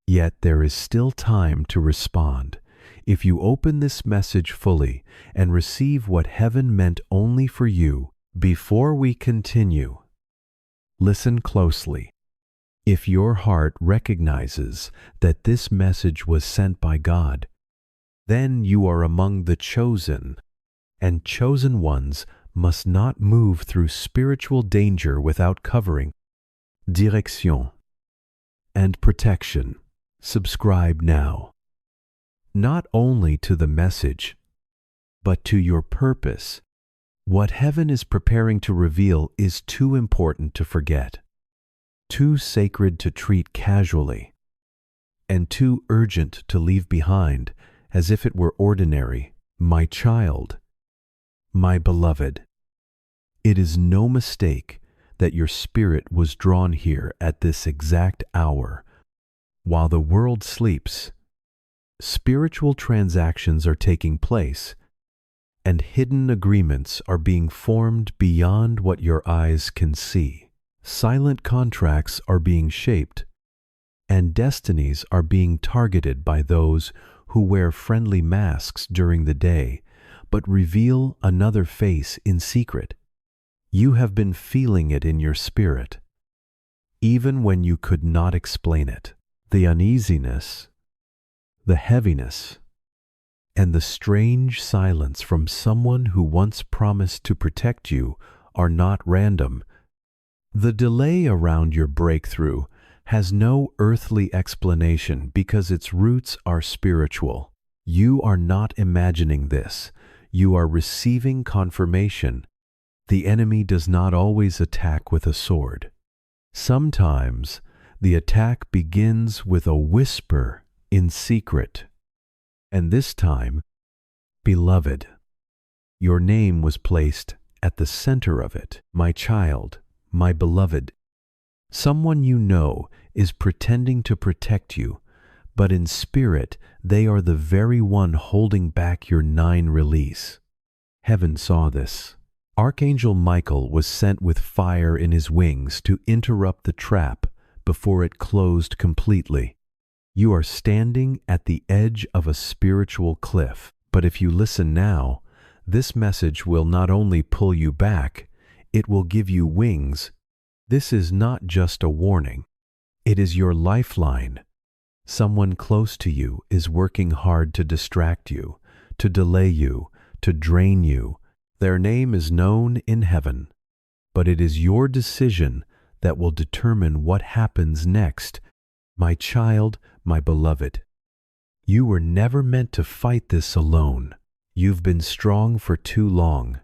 Speaker 1: Yet there is still time to respond. If you open this message fully and receive what heaven meant only for you. Before we continue, listen closely. If your heart recognizes that this message was sent by God, then you are among the chosen, and chosen ones must not move through spiritual danger without covering, direction, and protection. Subscribe now, not only to the message, but to your purpose. What heaven is preparing to reveal is too important to forget, too sacred to treat casually, and too urgent to leave behind as if it were ordinary. My child, my beloved, it is no mistake that your spirit was drawn here at this exact hour. While the world sleeps, spiritual transactions are taking place, and hidden agreements are being formed beyond what your eyes can see. Silent contracts are being shaped, and destinies are being targeted by those who wear friendly masks during the day, but reveal another face in secret. You have been feeling it in your spirit, even when you could not explain it. The uneasiness, the heaviness, and the strange silence from someone who once promised to protect you are not random. The delay around your breakthrough has no earthly explanation because its roots are spiritual. You are not imagining this. You are receiving confirmation. The enemy does not always attack with a sword. Sometimes the attack begins with a whisper in secret. And this time, beloved, your name was placed at the center of it. My child, my beloved, someone you know is pretending to protect you, but in spirit they are the very one holding back your 9 release. Heaven saw this. Archangel Michael was sent with fire in his wings to interrupt the trap before it closed completely. You are standing at the edge of a spiritual cliff, but if you listen now, this message will not only pull you back, it will give you wings. This is not just a warning. It is your lifeline. Someone close to you is working hard to distract you, to delay you, to drain you. Their name is known in heaven, but it is your decision that will determine what happens next. My child, my beloved, you were never meant to fight this alone. You've been strong for too long.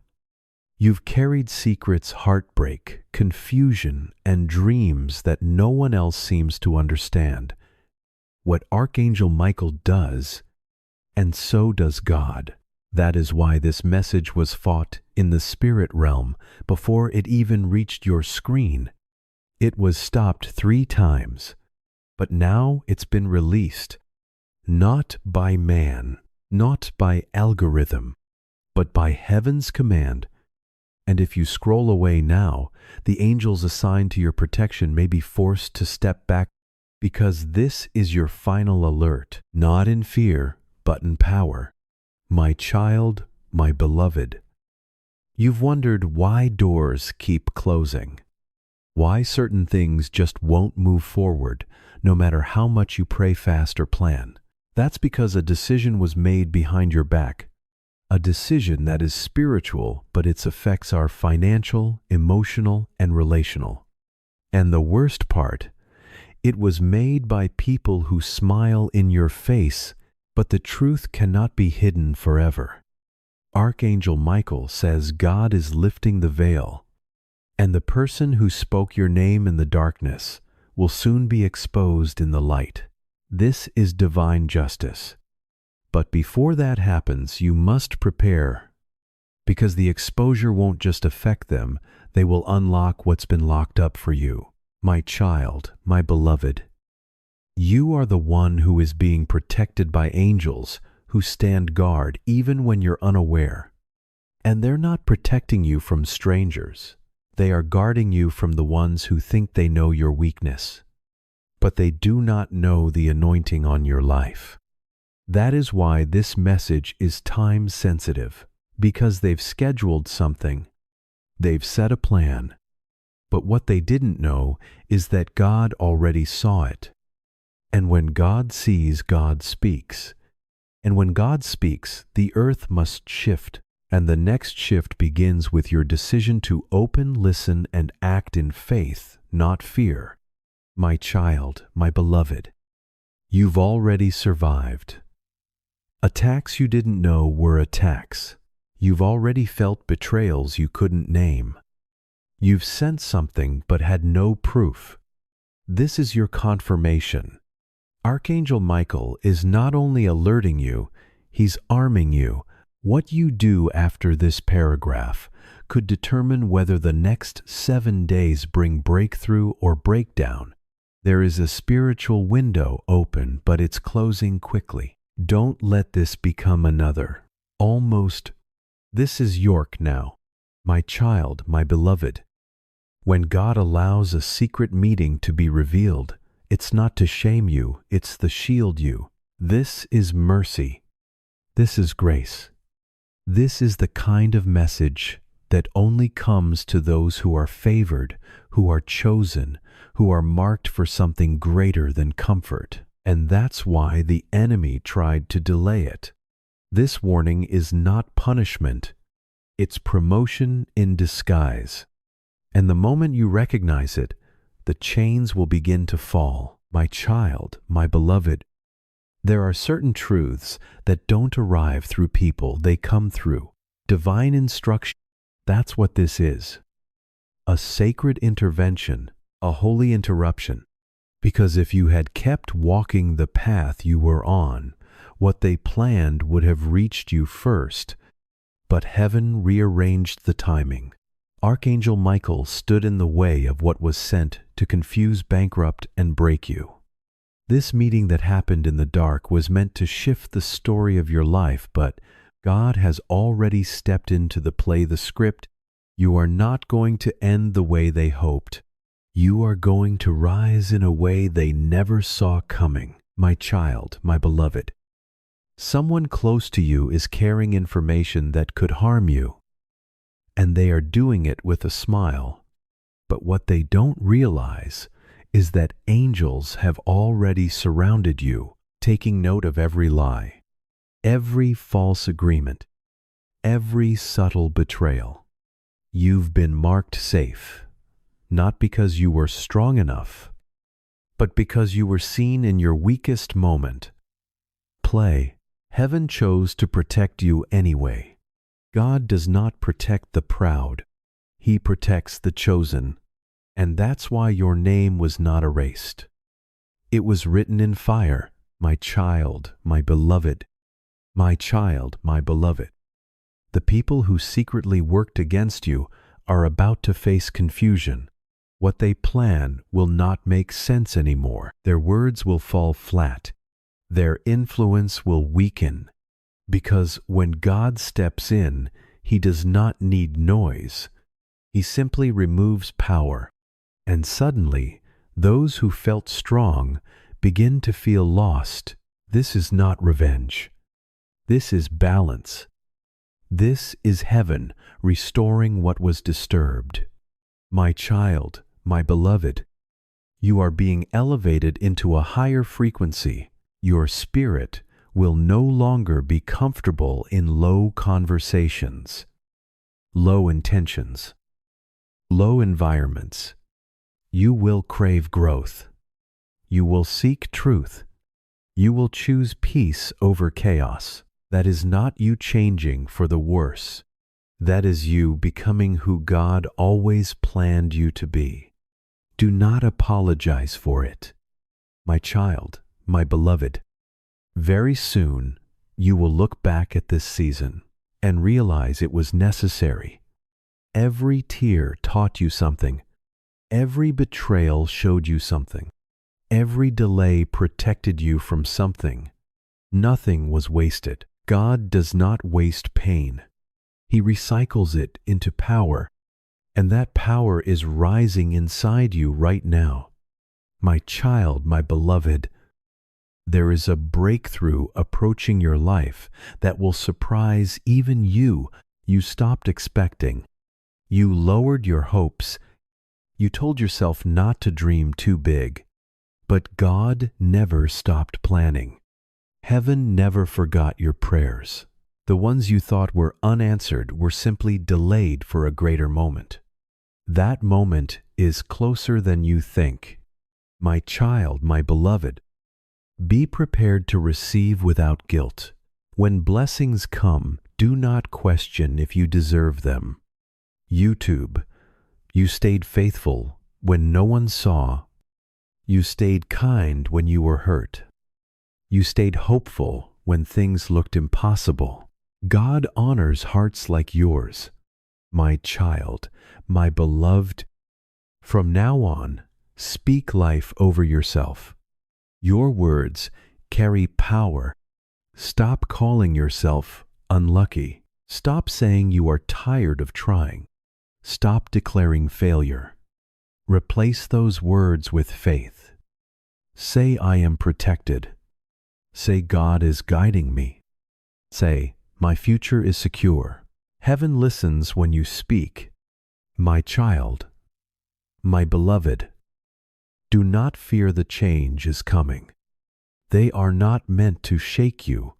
Speaker 1: You've carried secrets, heartbreak, confusion, and dreams that no one else seems to understand. What Archangel Michael does, and so does God. That is why this message was fought in the spirit realm before it even reached your screen. It was stopped 3 times. But now it's been released, not by man, not by algorithm, but by heaven's command. And if you scroll away now, the angels assigned to your protection may be forced to step back because this is your final alert, not in fear, but in power. My child, my beloved, you've wondered why doors keep closing, why certain things just won't move forward, no matter how much you pray, fast, or plan. That's because a decision was made behind your back. A decision that is spiritual, but its effects are financial, emotional, and relational. And the worst part, it was made by people who smile in your face, but the truth cannot be hidden forever. Archangel Michael says God is lifting the veil, and the person who spoke your name in the darkness will soon be exposed in the light. This is divine justice. But before that happens, you must prepare, because the exposure won't just affect them, they will unlock what's been locked up for you. My child, my beloved, you are the one who is being protected by angels who stand guard even when you're unaware. And they're not protecting you from strangers. They are guarding you from the ones who think they know your weakness, but they do not know the anointing on your life. That is why this message is time sensitive, because they've scheduled something. They've set a plan. But what they didn't know is that God already saw it. And when God sees, God speaks. And when God speaks, the earth must shift, and the next shift begins with your decision to open, listen, and act in faith, not fear. My child, my beloved, you've already survived. Attacks you didn't know were attacks. You've already felt betrayals you couldn't name. You've sensed something but had no proof. This is your confirmation. Archangel Michael is not only alerting you, he's arming you. What you do after this paragraph could determine whether the next 7 days bring breakthrough or breakdown. There is a spiritual window open, but it's closing quickly. Don't let this become another. Almost. This is York now. My child, my beloved. When God allows a secret meeting to be revealed, it's not to shame you, it's to shield you. This is mercy. This is grace. This is the kind of message that only comes to those who are favored, who are chosen, who are marked for something greater than comfort. And that's why the enemy tried to delay it. This warning is not punishment. It's promotion in disguise. And the moment you recognize it, the chains will begin to fall. My child, my beloved, there are certain truths that don't arrive through people, they come through divine instruction. That's what this is. A sacred intervention, a holy interruption. Because if you had kept walking the path you were on, what they planned would have reached you first. But heaven rearranged the timing. Archangel Michael stood in the way of what was sent to confuse, bankrupt, and break you. This meeting that happened in the dark was meant to shift the story of your life, but God has already stepped into the play, the script. You are not going to end the way they hoped. You are going to rise in a way they never saw coming. My child, my beloved. Someone close to you is carrying information that could harm you, and they are doing it with a smile. But what they don't realize is that angels have already surrounded you, taking note of every lie, every false agreement, every subtle betrayal. You've been marked safe, not because you were strong enough, but because you were seen in your weakest moment. Play. Heaven chose to protect you anyway. God does not protect the proud. He protects the chosen. And that's why your name was not erased. It was written in fire. My child, my beloved. My child, my beloved. The people who secretly worked against you are about to face confusion. What they plan will not make sense anymore. Their words will fall flat. Their influence will weaken. Because when God steps in, He does not need noise. He simply removes power. And suddenly, those who felt strong begin to feel lost. This is not revenge. This is balance. This is heaven restoring what was disturbed. My child, my beloved, you are being elevated into a higher frequency. Your spirit will no longer be comfortable in low conversations, low intentions, low environments. You will crave growth. You will seek truth. You will choose peace over chaos. That is not you changing for the worse. That is you becoming who God always planned you to be. Do not apologize for it. My child, my beloved, very soon you will look back at this season and realize it was necessary. Every tear taught you something. Every betrayal showed you something. Every delay protected you from something. Nothing was wasted. God does not waste pain. He recycles it into power, and that power is rising inside you right now. My child, my beloved, there is a breakthrough approaching your life that will surprise even you stopped expecting. You lowered your hopes. You told yourself not to dream too big. But God never stopped planning. Heaven never forgot your prayers. The ones you thought were unanswered were simply delayed for a greater moment. That moment is closer than you think. My child, my beloved, be prepared to receive without guilt. When blessings come, do not question if you deserve them. YouTube, you stayed faithful when no one saw. You stayed kind when you were hurt. You stayed hopeful when things looked impossible. God honors hearts like yours. My child, my beloved, from now on, speak life over yourself. Your words carry power. Stop calling yourself unlucky. Stop saying you are tired of trying. Stop declaring failure. Replace those words with faith. Say, I am protected. Say, God is guiding me. Say, my future is secure. Heaven listens when you speak. My child, my beloved, do not fear the change is coming. They are not meant to shake you.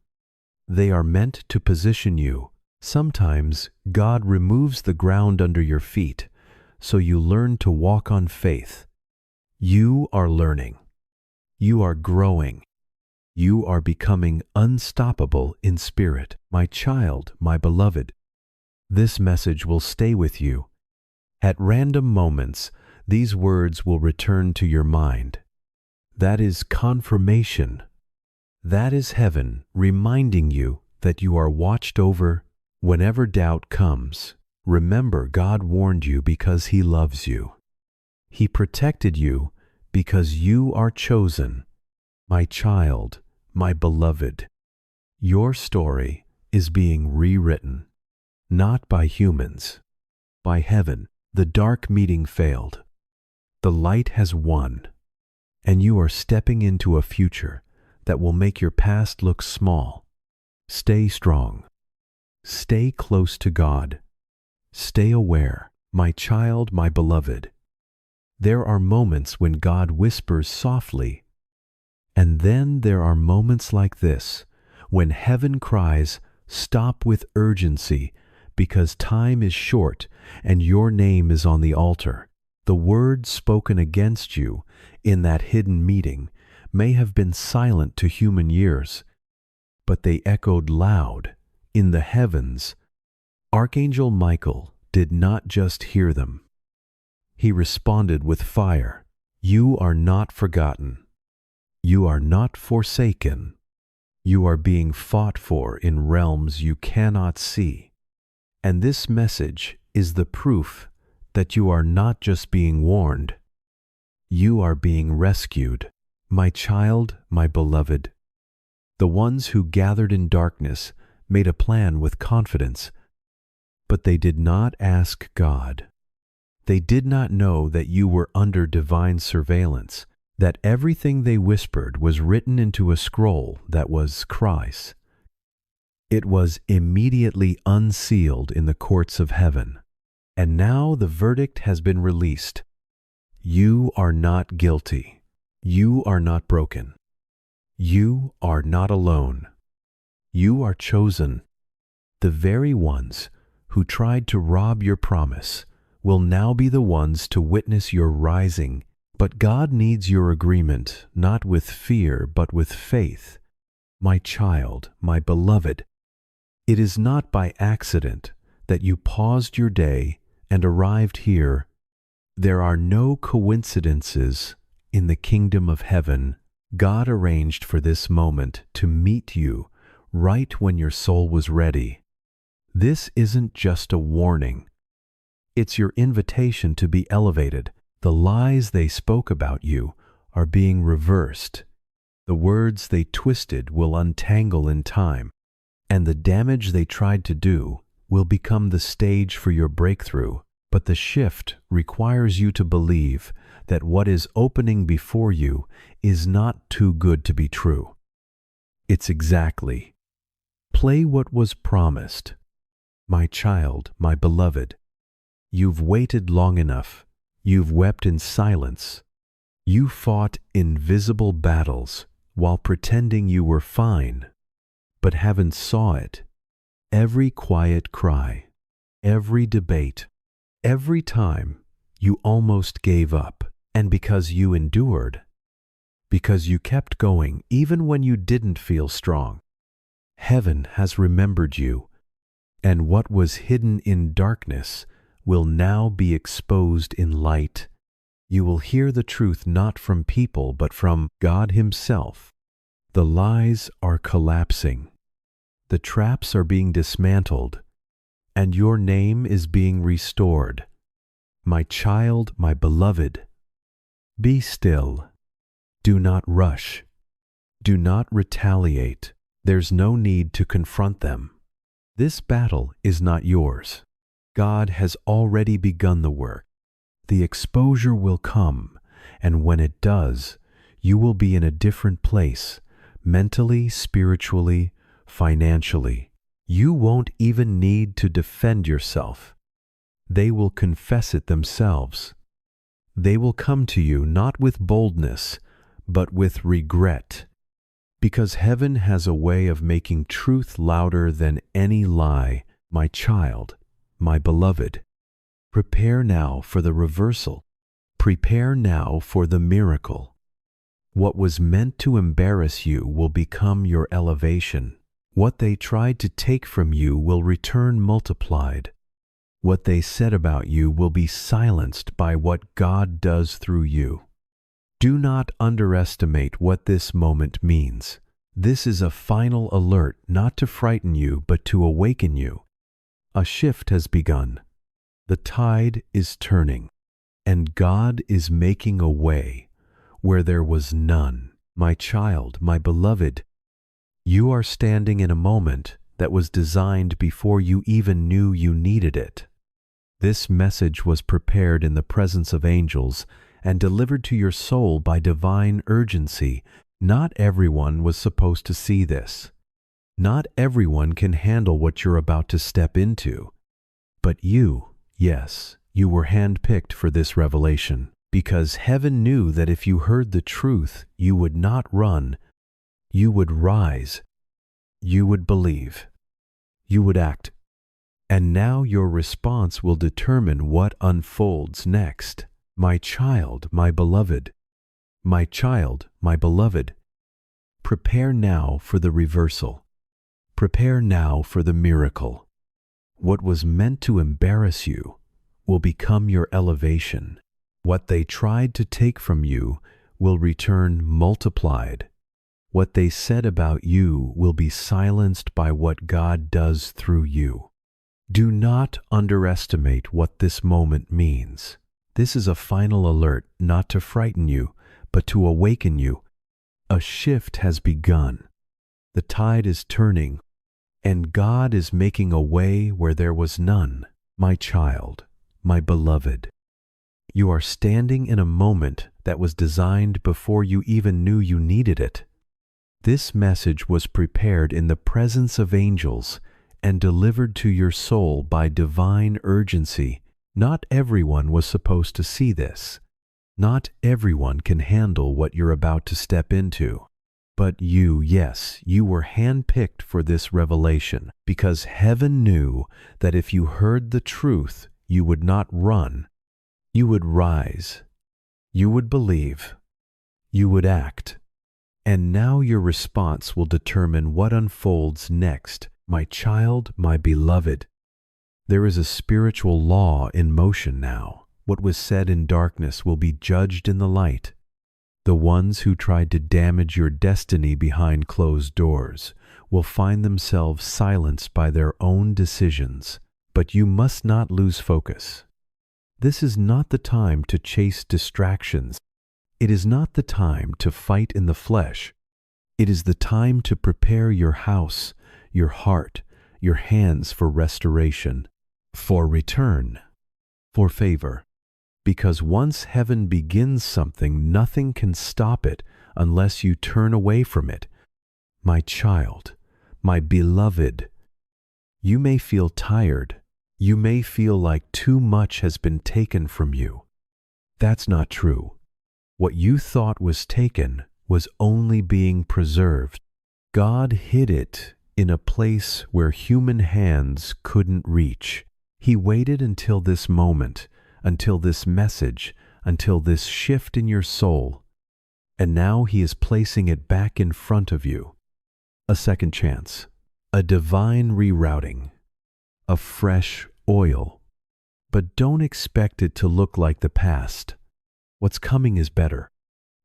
Speaker 1: They are meant to position you. Sometimes God removes the ground under your feet so you learn to walk on faith. You are learning. You are growing. You are becoming unstoppable in spirit. My child, my beloved, this message will stay with you. At random moments, these words will return to your mind. That is confirmation. That is heaven reminding you that you are watched over. Whenever doubt comes, remember God warned you because He loves you. He protected you because you are chosen. My child, my beloved, your story is being rewritten, not by humans, by heaven. The dark meeting failed. The light has won, and you are stepping into a future that will make your past look small. Stay strong. Stay close to God. Stay aware, my child, my beloved. There are moments when God whispers softly, and then there are moments like this, when heaven cries, stop with urgency, because time is short and your name is on the altar. The words spoken against you in that hidden meeting may have been silent to human ears, but they echoed loud in the heavens. Archangel Michael did not just hear them. He responded with fire. You are not forgotten. You are not forsaken. You are being fought for in realms you cannot see. And this message is the proof that you are not just being warned. You are being rescued. My child, my beloved, the ones who gathered in darkness made a plan with confidence, but they did not ask God. They did not know that you were under divine surveillance, that everything they whispered was written into a scroll that was Christ. It was immediately unsealed in the courts of heaven, and now the verdict has been released. You are not guilty. You are not broken. You are not alone. You are chosen. The very ones who tried to rob your promise will now be the ones to witness your rising. But God needs your agreement, not with fear, but with faith. My child, my beloved, It is not by accident that you paused your day and arrived here. There are no coincidences in the kingdom of heaven. God arranged for this moment to meet you right when your soul was ready. This isn't just a warning. It's your invitation to be elevated. The lies they spoke about you are being reversed. The words they twisted will untangle in time, and the damage they tried to do will become the stage for your breakthrough. But the shift requires you to believe that what is opening before you is not too good to be true. It's exactly. Play what was promised. My child, my beloved, you've waited long enough. You've wept in silence. You fought invisible battles while pretending you were fine, but haven't saw it. Every quiet cry, every debate, every time you almost gave up, and because you endured, because you kept going even when you didn't feel strong, heaven has remembered you, and what was hidden in darkness will now be exposed in light. You will hear the truth not from people but from God Himself. The lies are collapsing. The traps are being dismantled, and your name is being restored. My child, my beloved, be still. Do not rush. Do not retaliate. There's no need to confront them. This battle is not yours. God has already begun the work. The exposure will come, and when it does, you will be in a different place, mentally, spiritually, financially. You won't even need to defend yourself. They will confess it themselves. They will come to you not with boldness, but with regret, because heaven has a way of making truth louder than any lie. My child, my beloved, prepare now for the reversal. Prepare now for the miracle. What was meant to embarrass you will become your elevation. What they tried to take from you will return multiplied. What they said about you will be silenced by what God does through you. Do not underestimate what this moment means. This is a final alert, not to frighten you, but to awaken you. A shift has begun. The tide is turning, and God is making a way where there was none. My child, my beloved, you are standing in a moment that was designed before you even knew you needed it. This message was prepared in the presence of angels and delivered to your soul by divine urgency. Not everyone was supposed to see this. Not everyone can handle what you're about to step into. But you, yes, you were handpicked for this revelation, because heaven knew that if you heard the truth, you would not run. You would rise. You would believe. You would act. And now your response will determine what unfolds next. My child, my beloved. My child, my beloved. Prepare now for the reversal. Prepare now for the miracle. What was meant to embarrass you will become your elevation. What they tried to take from you will return multiplied. What they said about you will be silenced by what God does through you. Do not underestimate what this moment means. This is a final alert, not to frighten you, but to awaken you. A shift has begun. The tide is turning, and God is making a way where there was none. My child, my beloved, you are standing in a moment that was designed before you even knew you needed it. This message was prepared in the presence of angels and delivered to your soul by divine urgency. Not everyone was supposed to see this. Not everyone can handle what you're about to step into. But you, yes, you were handpicked for this revelation, because heaven knew that if you heard the truth, you would not run. You would rise. You would believe. You would act. And now your response will determine what unfolds next. My child, my beloved. There is a spiritual law in motion now. What was said in darkness will be judged in the light. The ones who tried to damage your destiny behind closed doors will find themselves silenced by their own decisions. But you must not lose focus. This is not the time to chase distractions. It is not the time to fight in the flesh. It is the time to prepare your house, your heart, your hands for restoration, for return, for favor. Because once heaven begins something, nothing can stop it unless you turn away from it. My child, my beloved, you may feel tired. You may feel like too much has been taken from you. That's not true. What you thought was taken was only being preserved. God hid it in a place where human hands couldn't reach. He waited until this moment, until this message, until this shift in your soul. And now He is placing it back in front of you. A second chance, a divine rerouting, a fresh oil. But don't expect it to look like the past. What's coming is better.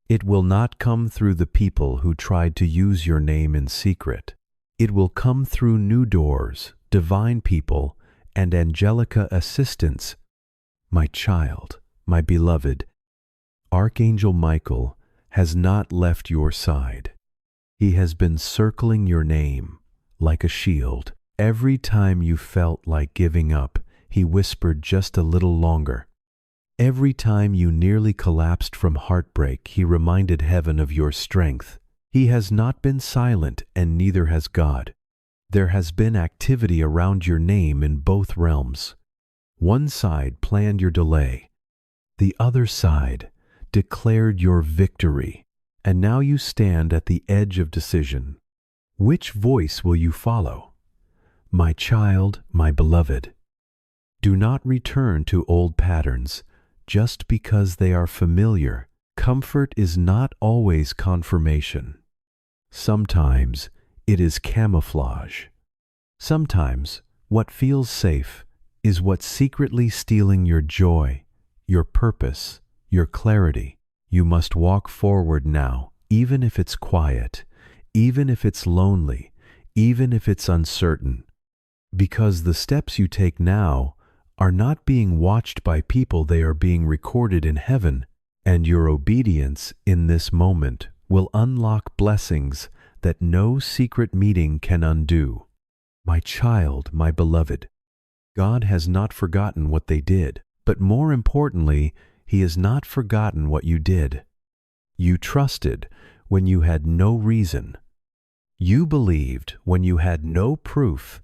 Speaker 1: It will not come through the people who tried to use your name in secret. It will come through new doors, divine people, and angelica assistance. My child, my beloved, Archangel Michael has not left your side. He has been circling your name like a shield. Every time you felt like giving up, He whispered just a little longer. Every time you nearly collapsed from heartbreak, He reminded heaven of your strength. He has not been silent, and neither has God. There has been activity around your name in both realms. One side planned your delay. The other side declared your victory. And now you stand at the edge of decision. Which voice will you follow? My child, my beloved. Do not return to old patterns just because they are familiar. Comfort is not always confirmation. Sometimes it is camouflage. Sometimes what feels safe is what's secretly stealing your joy, your purpose, your clarity. You must walk forward now, even if it's quiet, even if it's lonely, even if it's uncertain. Because the steps you take now are not being watched by people, they are being recorded in heaven, and your obedience in this moment will unlock blessings that no secret meeting can undo. My child, my beloved, God has not forgotten what they did, but more importantly, He has not forgotten what you did. You trusted when you had no reason. You believed when you had no proof.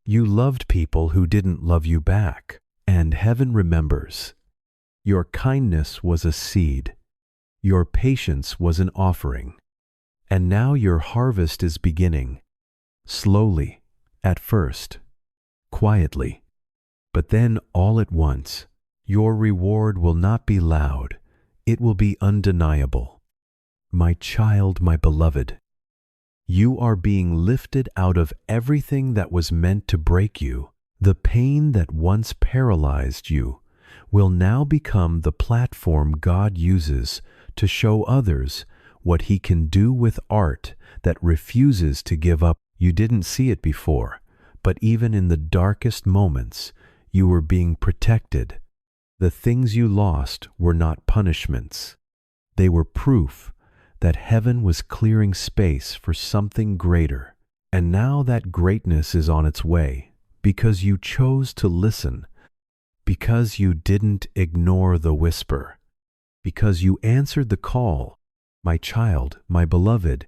Speaker 1: You loved people who didn't love you back, and heaven remembers. Your kindness was a seed. Your patience was an offering. And now your harvest is beginning. Slowly, at first, quietly, but then all at once. Your reward will not be loud. It will be undeniable. My child, my beloved, you are being lifted out of everything that was meant to break you. The pain that once paralyzed you will now become the platform God uses to show others what He can do with art that refuses to give up. You didn't see it before, but even in the darkest moments, you were being protected. The things you lost were not punishments. They were proof that heaven was clearing space for something greater. And now that greatness is on its way because you chose to listen, because you didn't ignore the whisper, because you answered the call. My child, my beloved,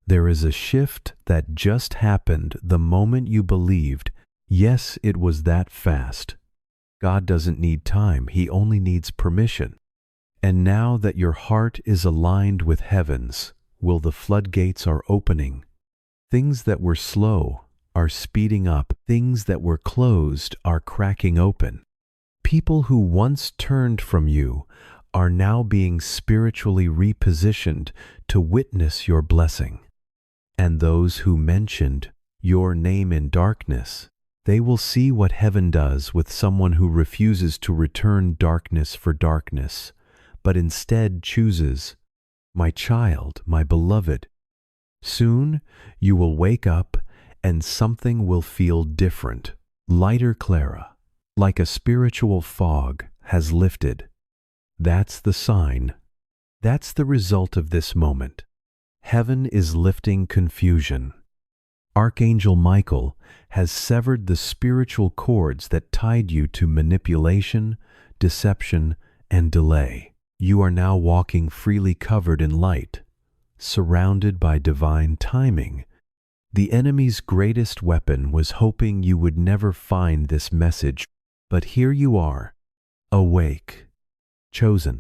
Speaker 1: there is a shift that just happened the moment you believed. Yes, it was that fast. God doesn't need time, He only needs permission. And now that your heart is aligned with heaven's, the floodgates are opening. Things that were slow are speeding up. Things that were closed are cracking open. People who once turned from you are now being spiritually repositioned to witness your blessing. And those who mentioned your name in darkness. They will see what heaven does with someone who refuses to return darkness for darkness, but instead chooses, my child, my beloved. Soon you will wake up and something will feel different. Lighter Clara, like a spiritual fog, has lifted. That's the sign. That's the result of this moment. Heaven is lifting confusion. Archangel Michael has severed the spiritual cords that tied you to manipulation, deception, and delay. You are now walking freely covered in light, surrounded by divine timing. The enemy's greatest weapon was hoping you would never find this message, but here you are, awake, chosen,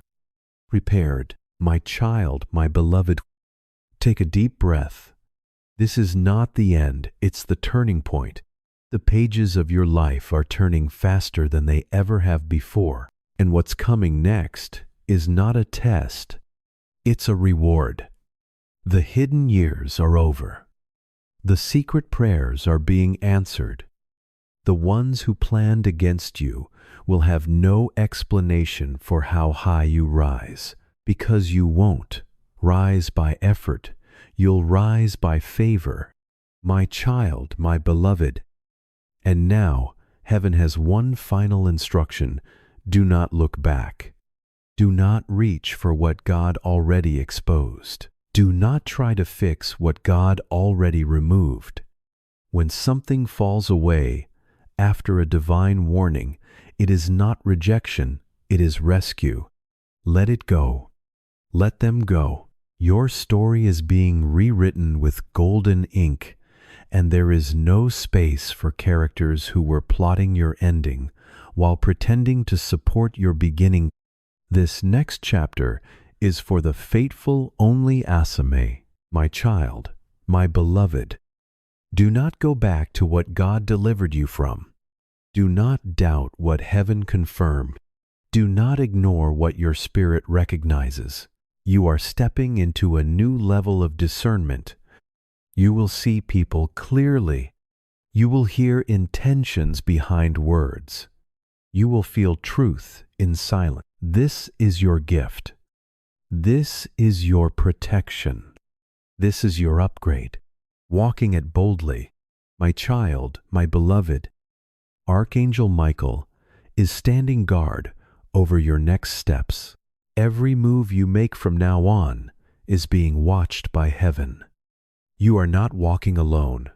Speaker 1: prepared. My child, my beloved, take a deep breath. This is not the end, it's the turning point. The pages of your life are turning faster than they ever have before, and what's coming next is not a test, it's a reward. The hidden years are over. The secret prayers are being answered. The ones who planned against you will have no explanation for how high you rise, because you won't rise by effort, you'll rise by favor. My child, my beloved. And now, heaven has one final instruction. Do not look back. Do not reach for what God already exposed. Do not try to fix what God already removed. When something falls away after a divine warning, it is not rejection, it is rescue. Let it go. Let them go. Your story is being rewritten with golden ink, and there is no space for characters who were plotting your ending while pretending to support your beginning. This next chapter is for the faithful only Asame, my child, my beloved. Do not go back to what God delivered you from. Do not doubt what heaven confirmed. Do not ignore what your spirit recognizes. You are stepping into a new level of discernment. You will see people clearly. You will hear intentions behind words. You will feel truth in silence. This is your gift. This is your protection. This is your upgrade. Walking it boldly. My child, my beloved. Archangel Michael is standing guard over your next steps. Every move you make from now on is being watched by heaven. You are not walking alone.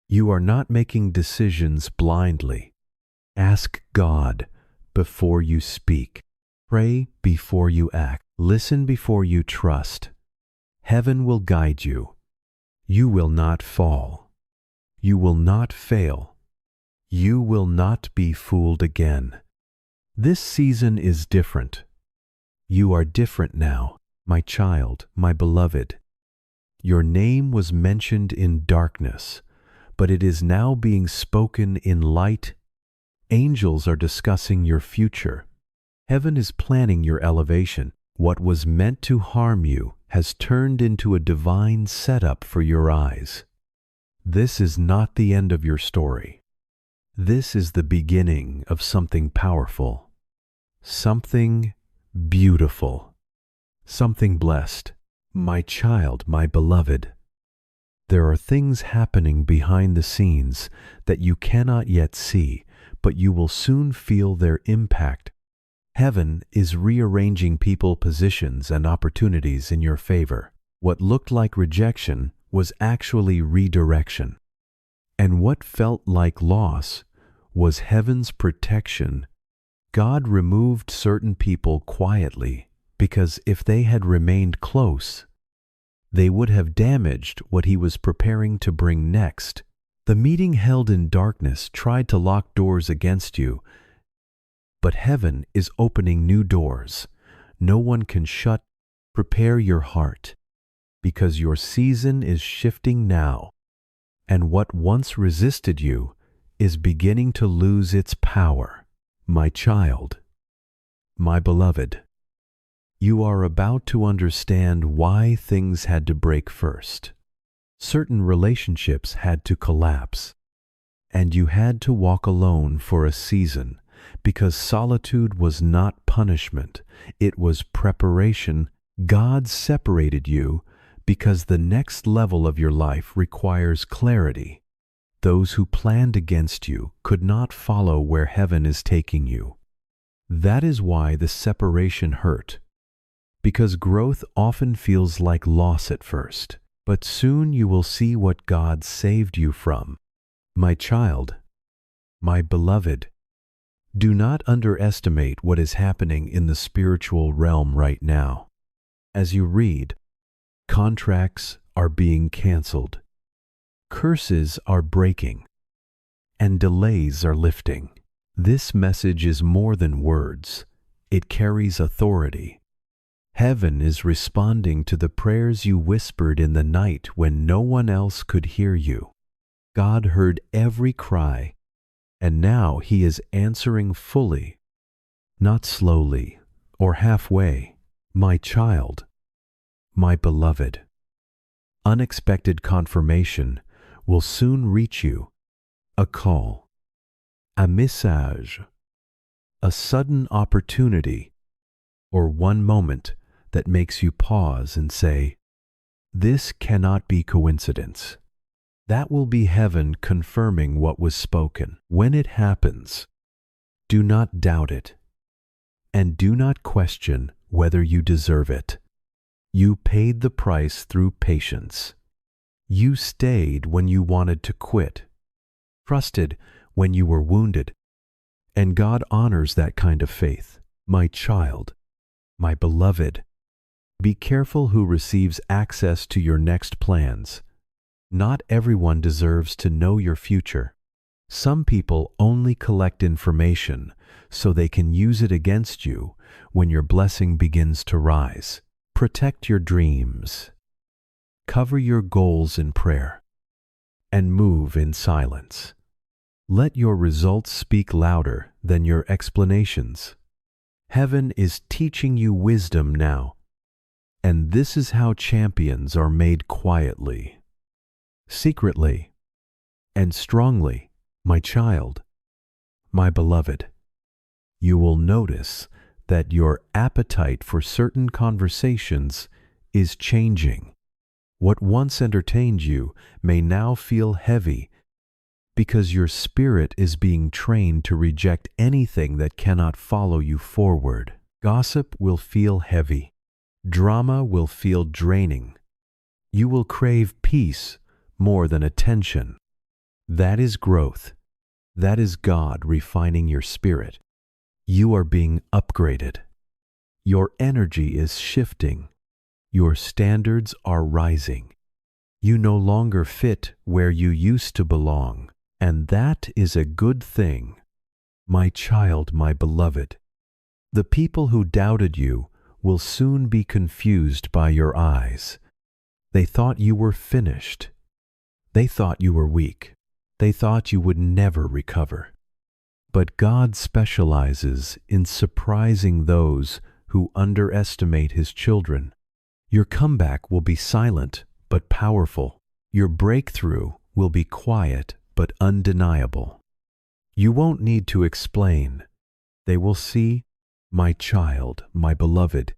Speaker 1: You are not making decisions blindly. Ask God before you speak. Pray before you act. Listen before you trust. Heaven will guide you. You will not fall. You will not fail. You will not be fooled again. This season is different. You are different now, my child, my beloved. Your name was mentioned in darkness, but it is now being spoken in light. Angels are discussing your future. Heaven is planning your elevation. What was meant to harm you has turned into a divine setup for your eyes. This is not the end of your story. This is the beginning of something powerful, something beautiful, something blessed. My child, my beloved. There are things happening behind the scenes that you cannot yet see, but you will soon feel their impact. Heaven is rearranging people, positions, and opportunities in your favor. What looked like rejection was actually redirection. And what felt like loss was heaven's protection. God removed certain people quietly because if they had remained close, they would have damaged what he was preparing to bring next. The meeting held in darkness tried to lock doors against you, but heaven is opening new doors. No one can shut. Prepare your heart, because your season is shifting now, and what once resisted you is beginning to lose its power. My child, my beloved, you are about to understand why things had to break first. Certain relationships had to collapse, and you had to walk alone for a season because solitude was not punishment, it was preparation. God separated you because the next level of your life requires clarity. Those who planned against you could not follow where heaven is taking you. That is why the separation hurt, because growth often feels like loss at first, but soon you will see what God saved you from. My child, my beloved, do not underestimate what is happening in the spiritual realm right now. As you read, contracts are being canceled, curses are breaking, and delays are lifting. This message is more than words. It carries authority. Heaven is responding to the prayers you whispered in the night when no one else could hear you. God heard every cry, and now He is answering fully, not slowly or halfway. My child, my beloved, unexpected confirmation will soon reach you. A call, a message, a sudden opportunity, or one moment that makes you pause and say, "This cannot be coincidence." That will be heaven confirming what was spoken. When it happens, do not doubt it, and do not question whether you deserve it. You paid the price through patience. You stayed when you wanted to quit, trusted when you were wounded, and God honors that kind of faith. My child, my beloved, be careful who receives access to your next plans. Not everyone deserves to know your future. Some people only collect information so they can use it against you when your blessing begins to rise. Protect your dreams. Cover your goals in prayer, and move in silence. Let your results speak louder than your explanations. Heaven is teaching you wisdom now, and this is how champions are made quietly, secretly, and strongly. My child, my beloved, you will notice that your appetite for certain conversations is changing. What once entertained you may now feel heavy because your spirit is being trained to reject anything that cannot follow you forward. Gossip will feel heavy. Drama will feel draining. You will crave peace more than attention. That is growth. That is God refining your spirit. You are being upgraded. Your energy is shifting. Your standards are rising. You no longer fit where you used to belong, and that is a good thing. My child, my beloved, the people who doubted you will soon be confused by your eyes. They thought you were finished. They thought you were weak. They thought you would never recover. But God specializes in surprising those who underestimate His children. Your comeback will be silent but powerful. Your breakthrough will be quiet but undeniable. You won't need to explain. They will see, my child, my beloved.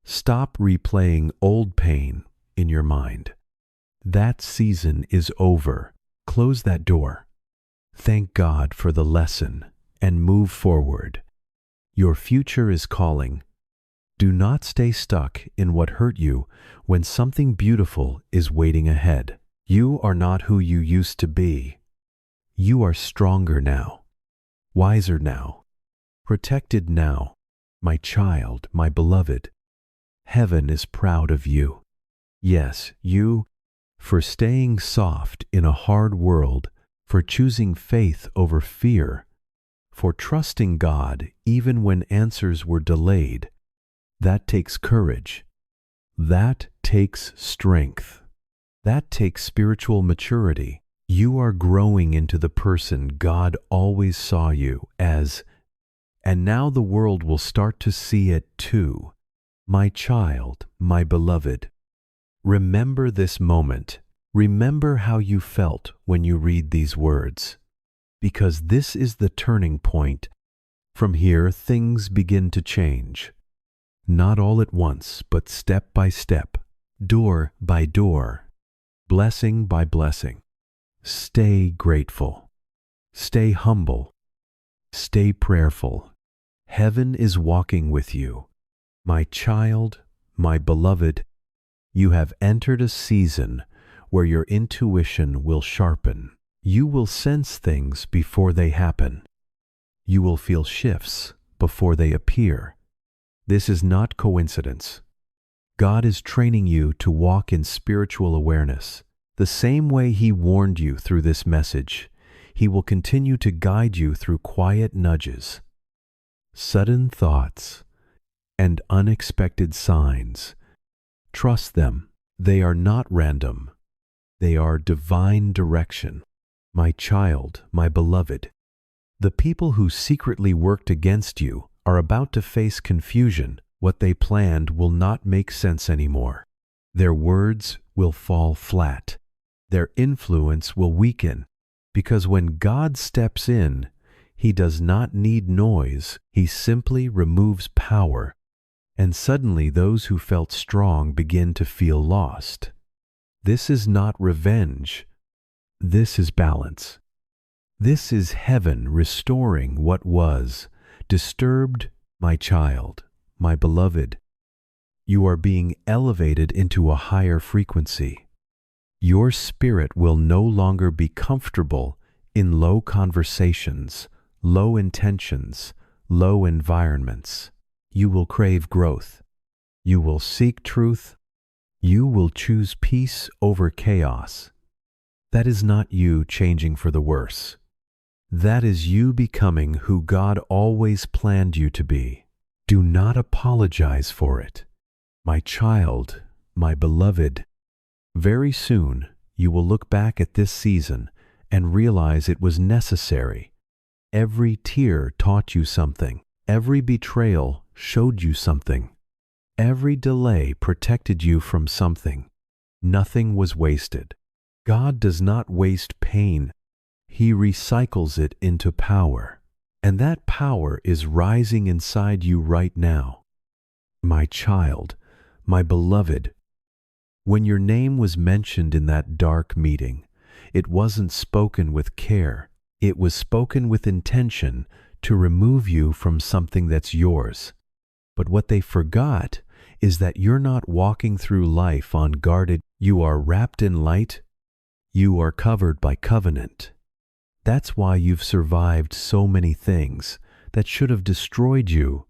Speaker 1: Stop replaying old pain in your mind. That season is over. Close that door. Thank God for the lesson and move forward. Your future is calling. Do not stay stuck in what hurt you when something beautiful is waiting ahead. You are not who you used to be. You are stronger now, wiser now, protected now. My child, my beloved, heaven is proud of you. Yes, you, for staying soft in a hard world, for choosing faith over fear, for trusting God even when answers were delayed. That takes courage. That takes strength. That takes spiritual maturity. You are growing into the person God always saw you as, and now the world will start to see it too. My child, my beloved, remember this moment. Remember how you felt when you read these words, because this is the turning point. From here, things begin to change. Not all at once, but step by step, door by door, blessing by blessing. Stay grateful. Stay humble. Stay prayerful. Heaven is walking with you. My child, my beloved, you have entered a season where your intuition will sharpen. You will sense things before they happen. You will feel shifts before they appear. This is not coincidence. God is training you to walk in spiritual awareness. The same way He warned you through this message, He will continue to guide you through quiet nudges, sudden thoughts, and unexpected signs. Trust them. They are not random. They are divine direction. My child, my beloved, the people who secretly worked against you are about to face confusion. What they planned will not make sense anymore. Their words will fall flat. Their influence will weaken, because when God steps in, He does not need noise. He simply removes power, and suddenly those who felt strong begin to feel lost. This is not revenge. This is balance. This is heaven restoring what was disturbed. My child, my beloved, you are being elevated into a higher frequency. Your spirit will no longer be comfortable in low conversations, low intentions, low environments. You will crave growth. You will seek truth. You will choose peace over chaos. That is not you changing for the worse. That is you becoming who God always planned you to be. Do not apologize for it. My child, my beloved, very soon you will look back at this season and realize it was necessary. Every tear taught you something. Every betrayal showed you something. Every delay protected you from something. Nothing was wasted. God does not waste pain. He recycles it into power. And that power is rising inside you right now. My child, my beloved, when your name was mentioned in that dark meeting, it wasn't spoken with care. It was spoken with intention to remove you from something that's yours. But what they forgot is that you're not walking through life unguarded. You are wrapped in light. You are covered by covenant. That's why you've survived so many things that should have destroyed you.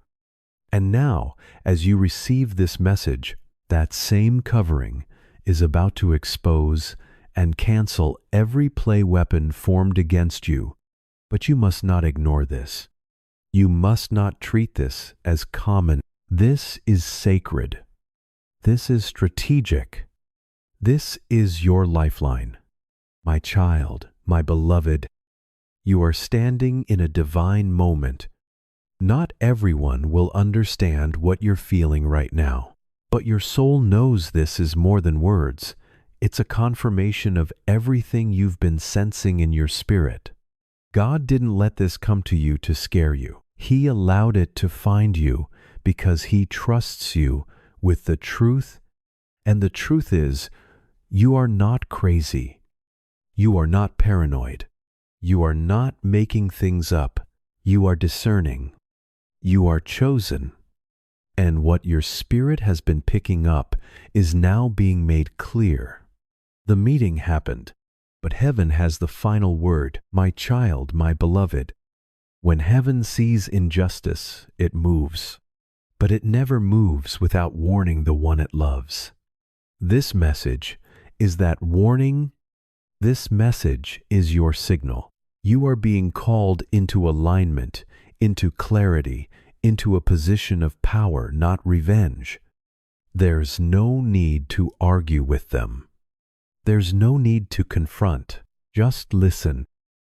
Speaker 1: And now, as you receive this message, that same covering is about to expose and cancel every play weapon formed against you. But you must not ignore this. You must not treat this as common. This is sacred. This is strategic. This is your lifeline. My child, my beloved, you are standing in a divine moment. Not everyone will understand what you're feeling right now, but your soul knows this is more than words. It's a confirmation of everything you've been sensing in your spirit. God didn't let this come to you to scare you. He allowed it to find you because He trusts you with the truth. And the truth is, you are not crazy. You are not paranoid. You are not making things up. You are discerning. You are chosen. And what your spirit has been picking up is now being made clear. The meeting happened, but heaven has the final word. My child, my beloved. When heaven sees injustice, it moves. But it never moves without warning the one it loves. This message is that warning. This message is your signal. You are being called into alignment, into clarity, into a position of power, not revenge. There's no need to argue with them. There's no need to confront. Just listen,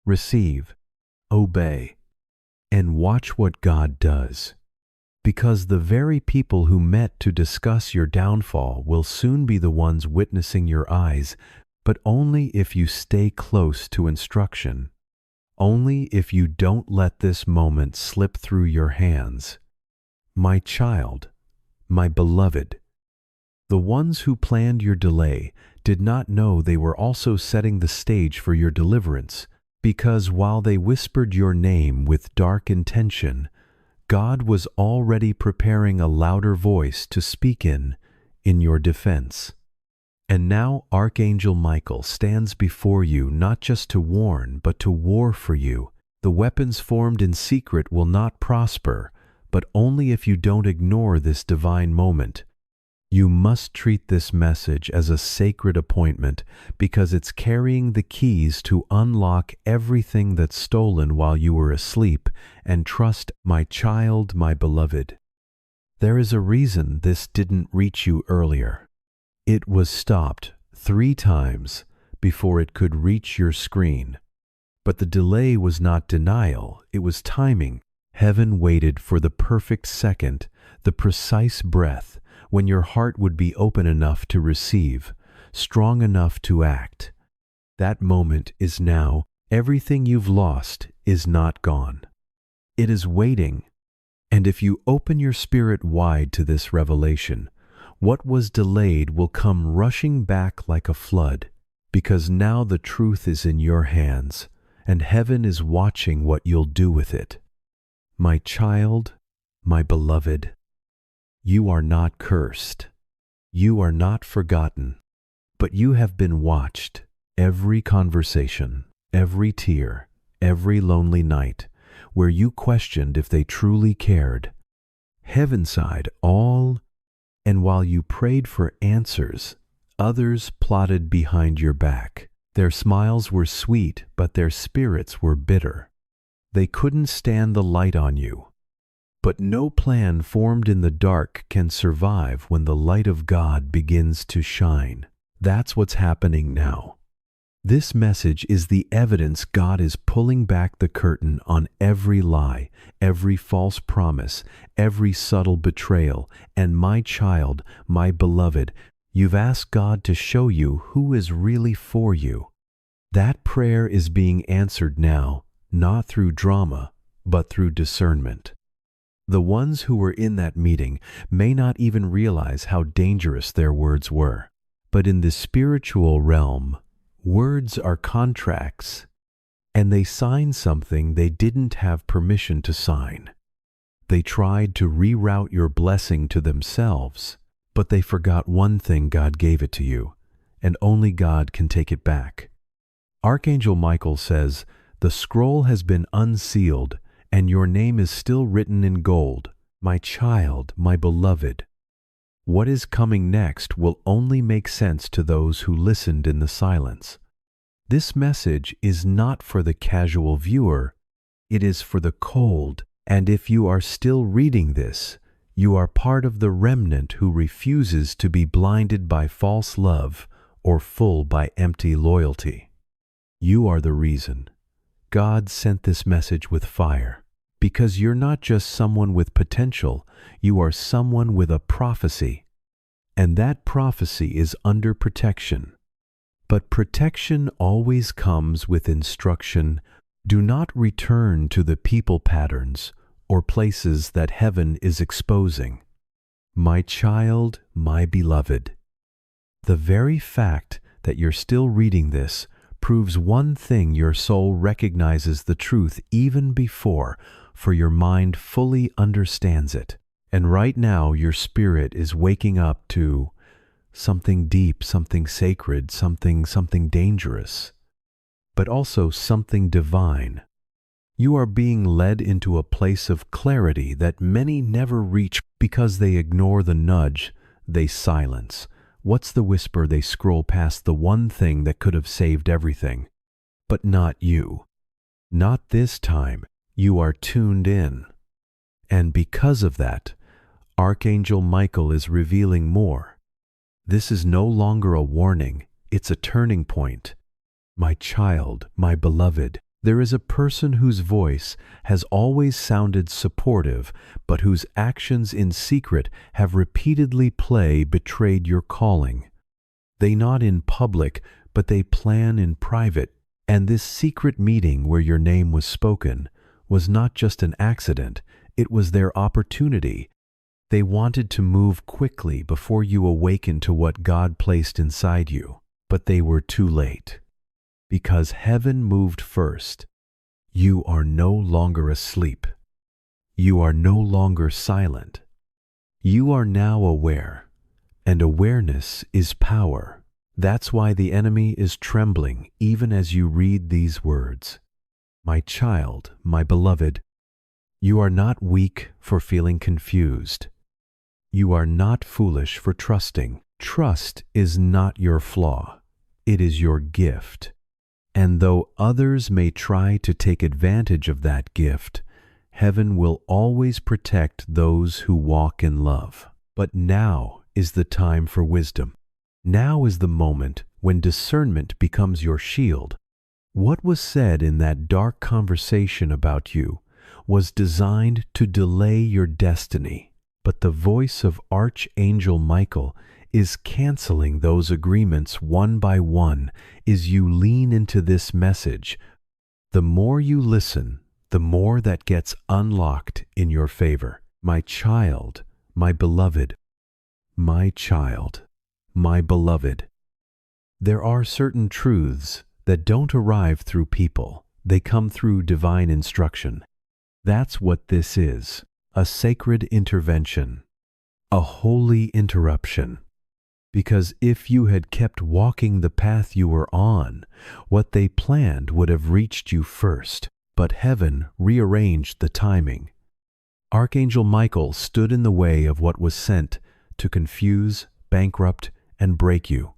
Speaker 1: receive, obey, and watch what God does. Because the very people who met to discuss your downfall will soon be the ones witnessing your eyes but only if you stay close to instruction. Only if you don't let this moment slip through your hands. My child, my beloved. The ones who planned your delay did not know they were also setting the stage for your deliverance, because while they whispered your name with dark intention, God was already preparing a louder voice to speak in your defense. And now Archangel Michael stands before you not just to warn, but to war for you. The weapons formed in secret will not prosper, but only if you don't ignore this divine moment. You must treat this message as a sacred appointment because it's carrying the keys to unlock everything that's stolen while you were asleep, and trust, my child, my beloved. There is a reason this didn't reach you earlier. It was stopped 3 times before it could reach your screen. But the delay was not denial, it was timing. Heaven waited for the perfect second, the precise breath, when your heart would be open enough to receive, strong enough to act. That moment is now. Everything you've lost is not gone. It is waiting. And if you open your spirit wide to this revelation, what was delayed will come rushing back like a flood, because now the truth is in your hands, and heaven is watching what you'll do with it. My child, my beloved, you are not cursed. You are not forgotten, but you have been watched. Every conversation, every tear, every lonely night, where you questioned if they truly cared. Heaven sighed all. And while you prayed for answers, others plotted behind your back. Their smiles were sweet, but their spirits were bitter. They couldn't stand the light on you. But no plan formed in the dark can survive when the light of God begins to shine. That's what's happening now. This message is the evidence God is pulling back the curtain on every lie, every false promise, every subtle betrayal. And my child, my beloved, you've asked God to show you who is really for you. That prayer is being answered now, not through drama, but through discernment. The ones who were in that meeting may not even realize how dangerous their words were. But in the spiritual realm, words are contracts, and they sign something they didn't have permission to sign. They tried to reroute your blessing to themselves, but they forgot one thing: God gave it to you, and only God can take it back. Archangel Michael says, "The scroll has been unsealed, and your name is still written in gold. My child, my beloved." What is coming next will only make sense to those who listened in the silence. This message is not for the casual viewer, it is for the cold. And if you are still reading this, you are part of the remnant who refuses to be blinded by false love or full by empty loyalty. You are the reason. God sent this message with fire, because you're not just someone with potential, you are someone with a prophecy. And that prophecy is under protection. But protection always comes with instruction. Do not return to the people patterns or places that heaven is exposing. My child, my beloved, the very fact that you're still reading this proves one thing: your soul recognizes the truth even before, for your mind fully understands it. And right now your spirit is waking up to something deep, something sacred, something dangerous, but also something divine. You are being led into a place of clarity that many never reach because they ignore the nudge, they silence. What's the whisper? They scroll past the one thing that could have saved everything. But not you. Not this time. You are tuned in. And because of that, Archangel Michael is revealing more. This is no longer a warning, it's a turning point. My child, my beloved, there is a person whose voice has always sounded supportive, but whose actions in secret have repeatedly betrayed your calling. They nod in public, but they plan in private. And this secret meeting where your name was spoken was not just an accident, it was their opportunity. They wanted to move quickly before you awaken to what God placed inside you, but they were too late. Because heaven moved first, you are no longer asleep. You are no longer silent. You are now aware, and awareness is power. That's why the enemy is trembling even as you read these words. My child, my beloved, you are not weak for feeling confused. You are not foolish for trusting. Trust is not your flaw. It is your gift. And though others may try to take advantage of that gift, heaven will always protect those who walk in love. But now is the time for wisdom. Now is the moment when discernment becomes your shield. What was said in that dark conversation about you was designed to delay your destiny, but the voice of Archangel Michael is canceling those agreements one by one as you lean into this message. The more you listen, the more that gets unlocked in your favor. My child, my beloved, my child, my beloved. There are certain truths that don't arrive through people. They come through divine instruction. That's what this is, a sacred intervention, a holy interruption. Because if you had kept walking the path you were on, what they planned would have reached you first, but heaven rearranged the timing. Archangel Michael stood in the way of what was sent to confuse, bankrupt, and break you.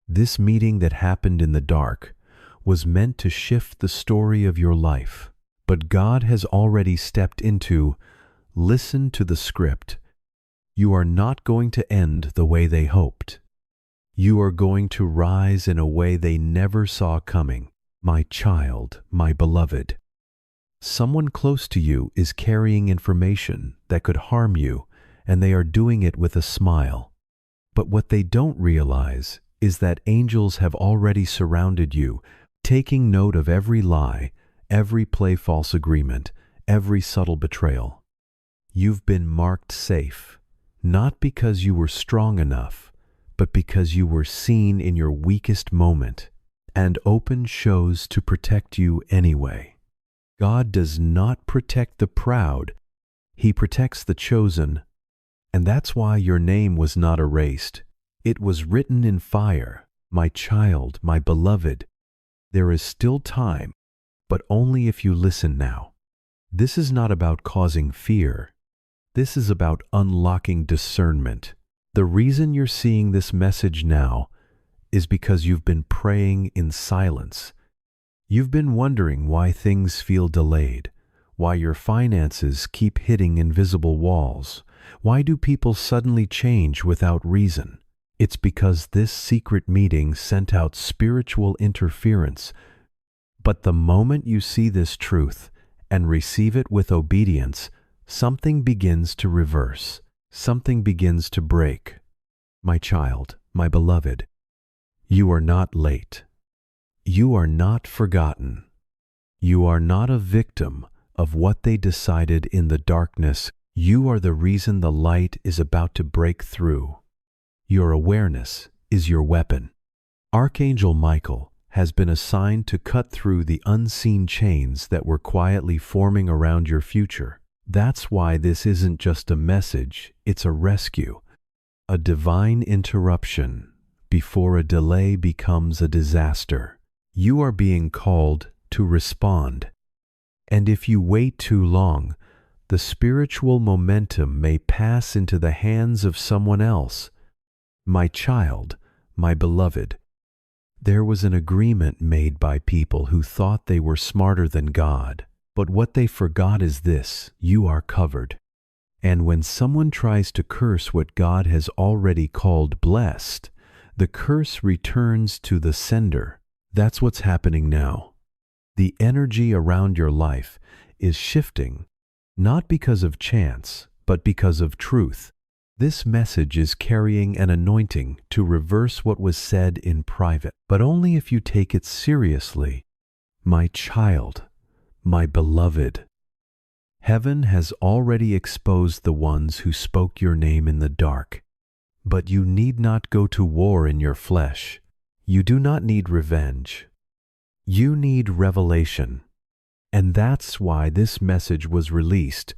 Speaker 1: This meeting that happened in the dark was meant to shift the story of your life, but God has already stepped into, listen to the script. You are not going to end the way they hoped. You are going to rise in a way they never saw coming. My child, my beloved. Someone close to you is carrying information that could harm you, and they are doing it with a smile. But what they don't realize is that angels have already surrounded you, taking note of every lie, every play false agreement, every subtle betrayal. You've been marked safe. Not because you were strong enough, but because you were seen in your weakest moment, and open shows to protect you anyway. God does not protect the proud, He protects the chosen, and that's why your name was not erased. It was written in fire. My child, my beloved, there is still time, but only if you listen now. This is not about causing fear. This is about unlocking discernment. The reason you're seeing this message now is because you've been praying in silence. You've been wondering why things feel delayed, why your finances keep hitting invisible walls. Why do people suddenly change without reason? It's because this secret meeting sent out spiritual interference. But the moment you see this truth and receive it with obedience, something begins to reverse. Something begins to break. My child, my beloved, you are not late. You are not forgotten. You are not a victim of what they decided in the darkness. You are the reason the light is about to break through. Your awareness is your weapon. Archangel Michael has been assigned to cut through the unseen chains that were quietly forming around your future. That's why this isn't just a message, it's a rescue, a divine interruption before a delay becomes a disaster. You are being called to respond. And if you wait too long, the spiritual momentum may pass into the hands of someone else. My child, my beloved, there was an agreement made by people who thought they were smarter than God. But what they forgot is this: you are covered. And when someone tries to curse what God has already called blessed, the curse returns to the sender. That's what's happening now. The energy around your life is shifting, not because of chance, but because of truth. This message is carrying an anointing to reverse what was said in private, but only if you take it seriously. My child, my beloved, heaven has already exposed the ones who spoke your name in the dark. But you need not go to war in your flesh. You do not need revenge. You need revelation. And that's why this message was released.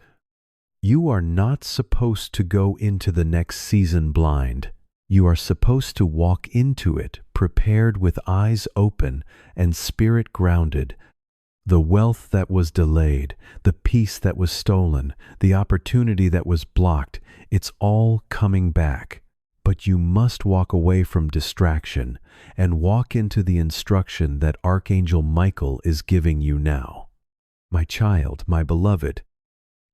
Speaker 1: You are not supposed to go into the next season blind. You are supposed to walk into it prepared with eyes open and spirit grounded. The wealth that was delayed, the peace that was stolen, the opportunity that was blocked, it's all coming back. But you must walk away from distraction and walk into the instruction that Archangel Michael is giving you now. My child, my beloved,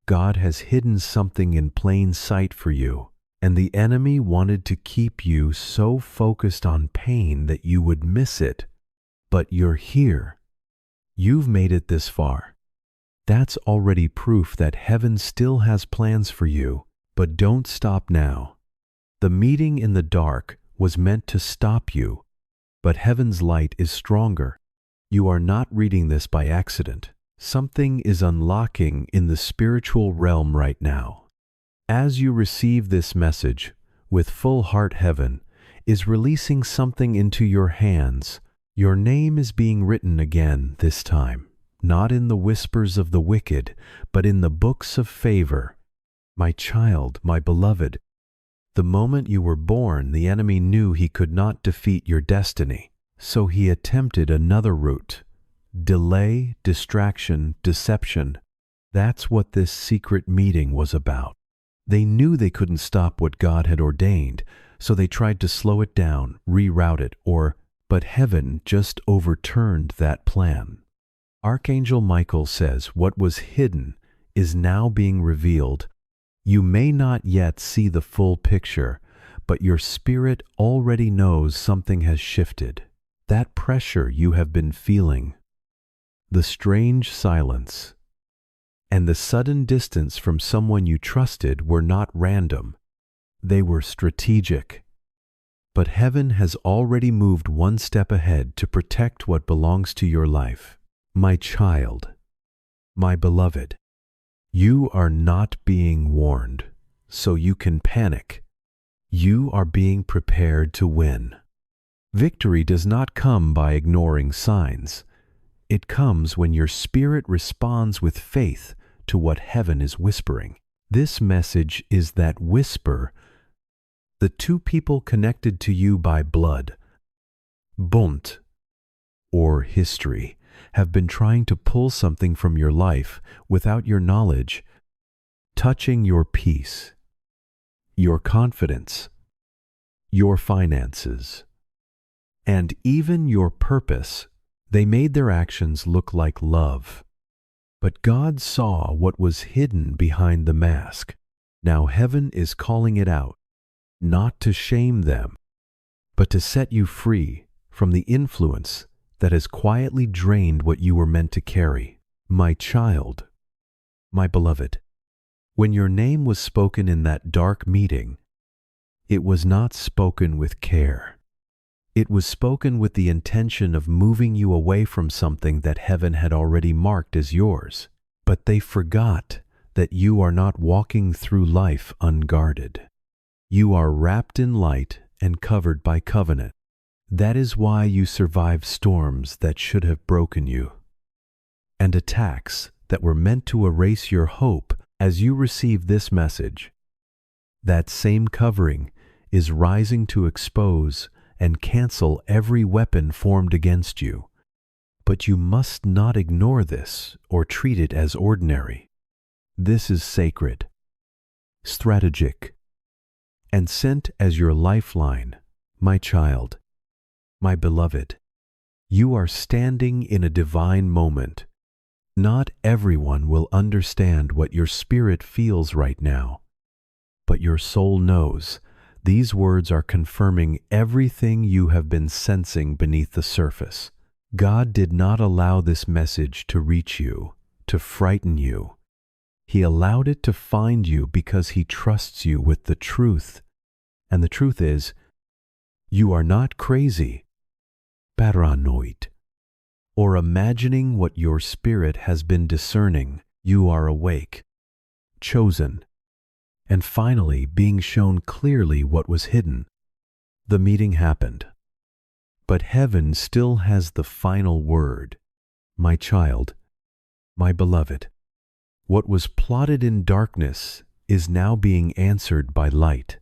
Speaker 1: God has hidden something in plain sight for you, and the enemy wanted to keep you so focused on pain that you would miss it. But you're here. You've made it this far. That's already proof that heaven still has plans for you, but don't stop now. The meeting in the dark was meant to stop you, but heaven's light is stronger. You are not reading this by accident. Something is unlocking in the spiritual realm right now. As you receive this message, with full heart, heaven is releasing something into your hands. Your name is being written again this time, not in the whispers of the wicked, but in the books of favor. My child, my beloved, the moment you were born, the enemy knew he could not defeat your destiny, so he attempted another route. Delay, distraction, deception. That's what this secret meeting was about. They knew they couldn't stop what God had ordained, so they tried to slow it down, reroute it, but heaven just overturned that plan. Archangel Michael says what was hidden is now being revealed. You may not yet see the full picture, but your spirit already knows something has shifted. That pressure you have been feeling, the strange silence, and the sudden distance from someone you trusted were not random. They were strategic. But heaven has already moved one step ahead to protect what belongs to your life. My child, my beloved, you are not being warned, so you can panic. You are being prepared to win. Victory does not come by ignoring signs. It comes when your spirit responds with faith to what heaven is whispering. This message is that whisper. The two people connected to you by blood, Bund, or history, have been trying to pull something from your life without your knowledge, touching your peace, your confidence, your finances, and even your purpose. They made their actions look like love. But God saw what was hidden behind the mask. Now heaven is calling it out, not to shame them, but to set you free from the influence that has quietly drained what you were meant to carry. My child, my beloved, when your name was spoken in that dark meeting, it was not spoken with care. It was spoken with the intention of moving you away from something that heaven had already marked as yours. But they forgot that you are not walking through life unguarded. You are wrapped in light and covered by covenant. That is why you survived storms that should have broken you, and attacks that were meant to erase your hope. As you receive this message, that same covering is rising to expose and cancel every weapon formed against you. But you must not ignore this or treat it as ordinary. This is sacred, strategic, and sent as your lifeline. My child, my beloved, you are standing in a divine moment. Not everyone will understand what your spirit feels right now, but your soul knows. These words are confirming everything you have been sensing beneath the surface. God did not allow this message to reach you, to frighten you. He allowed it to find you because He trusts you with the truth. And the truth is, you are not crazy, paranoid, or imagining what your spirit has been discerning. You are awake, chosen, and finally being shown clearly what was hidden. The meeting happened. But heaven still has the final word. My child, my beloved, what was plotted in darkness is now being answered by light.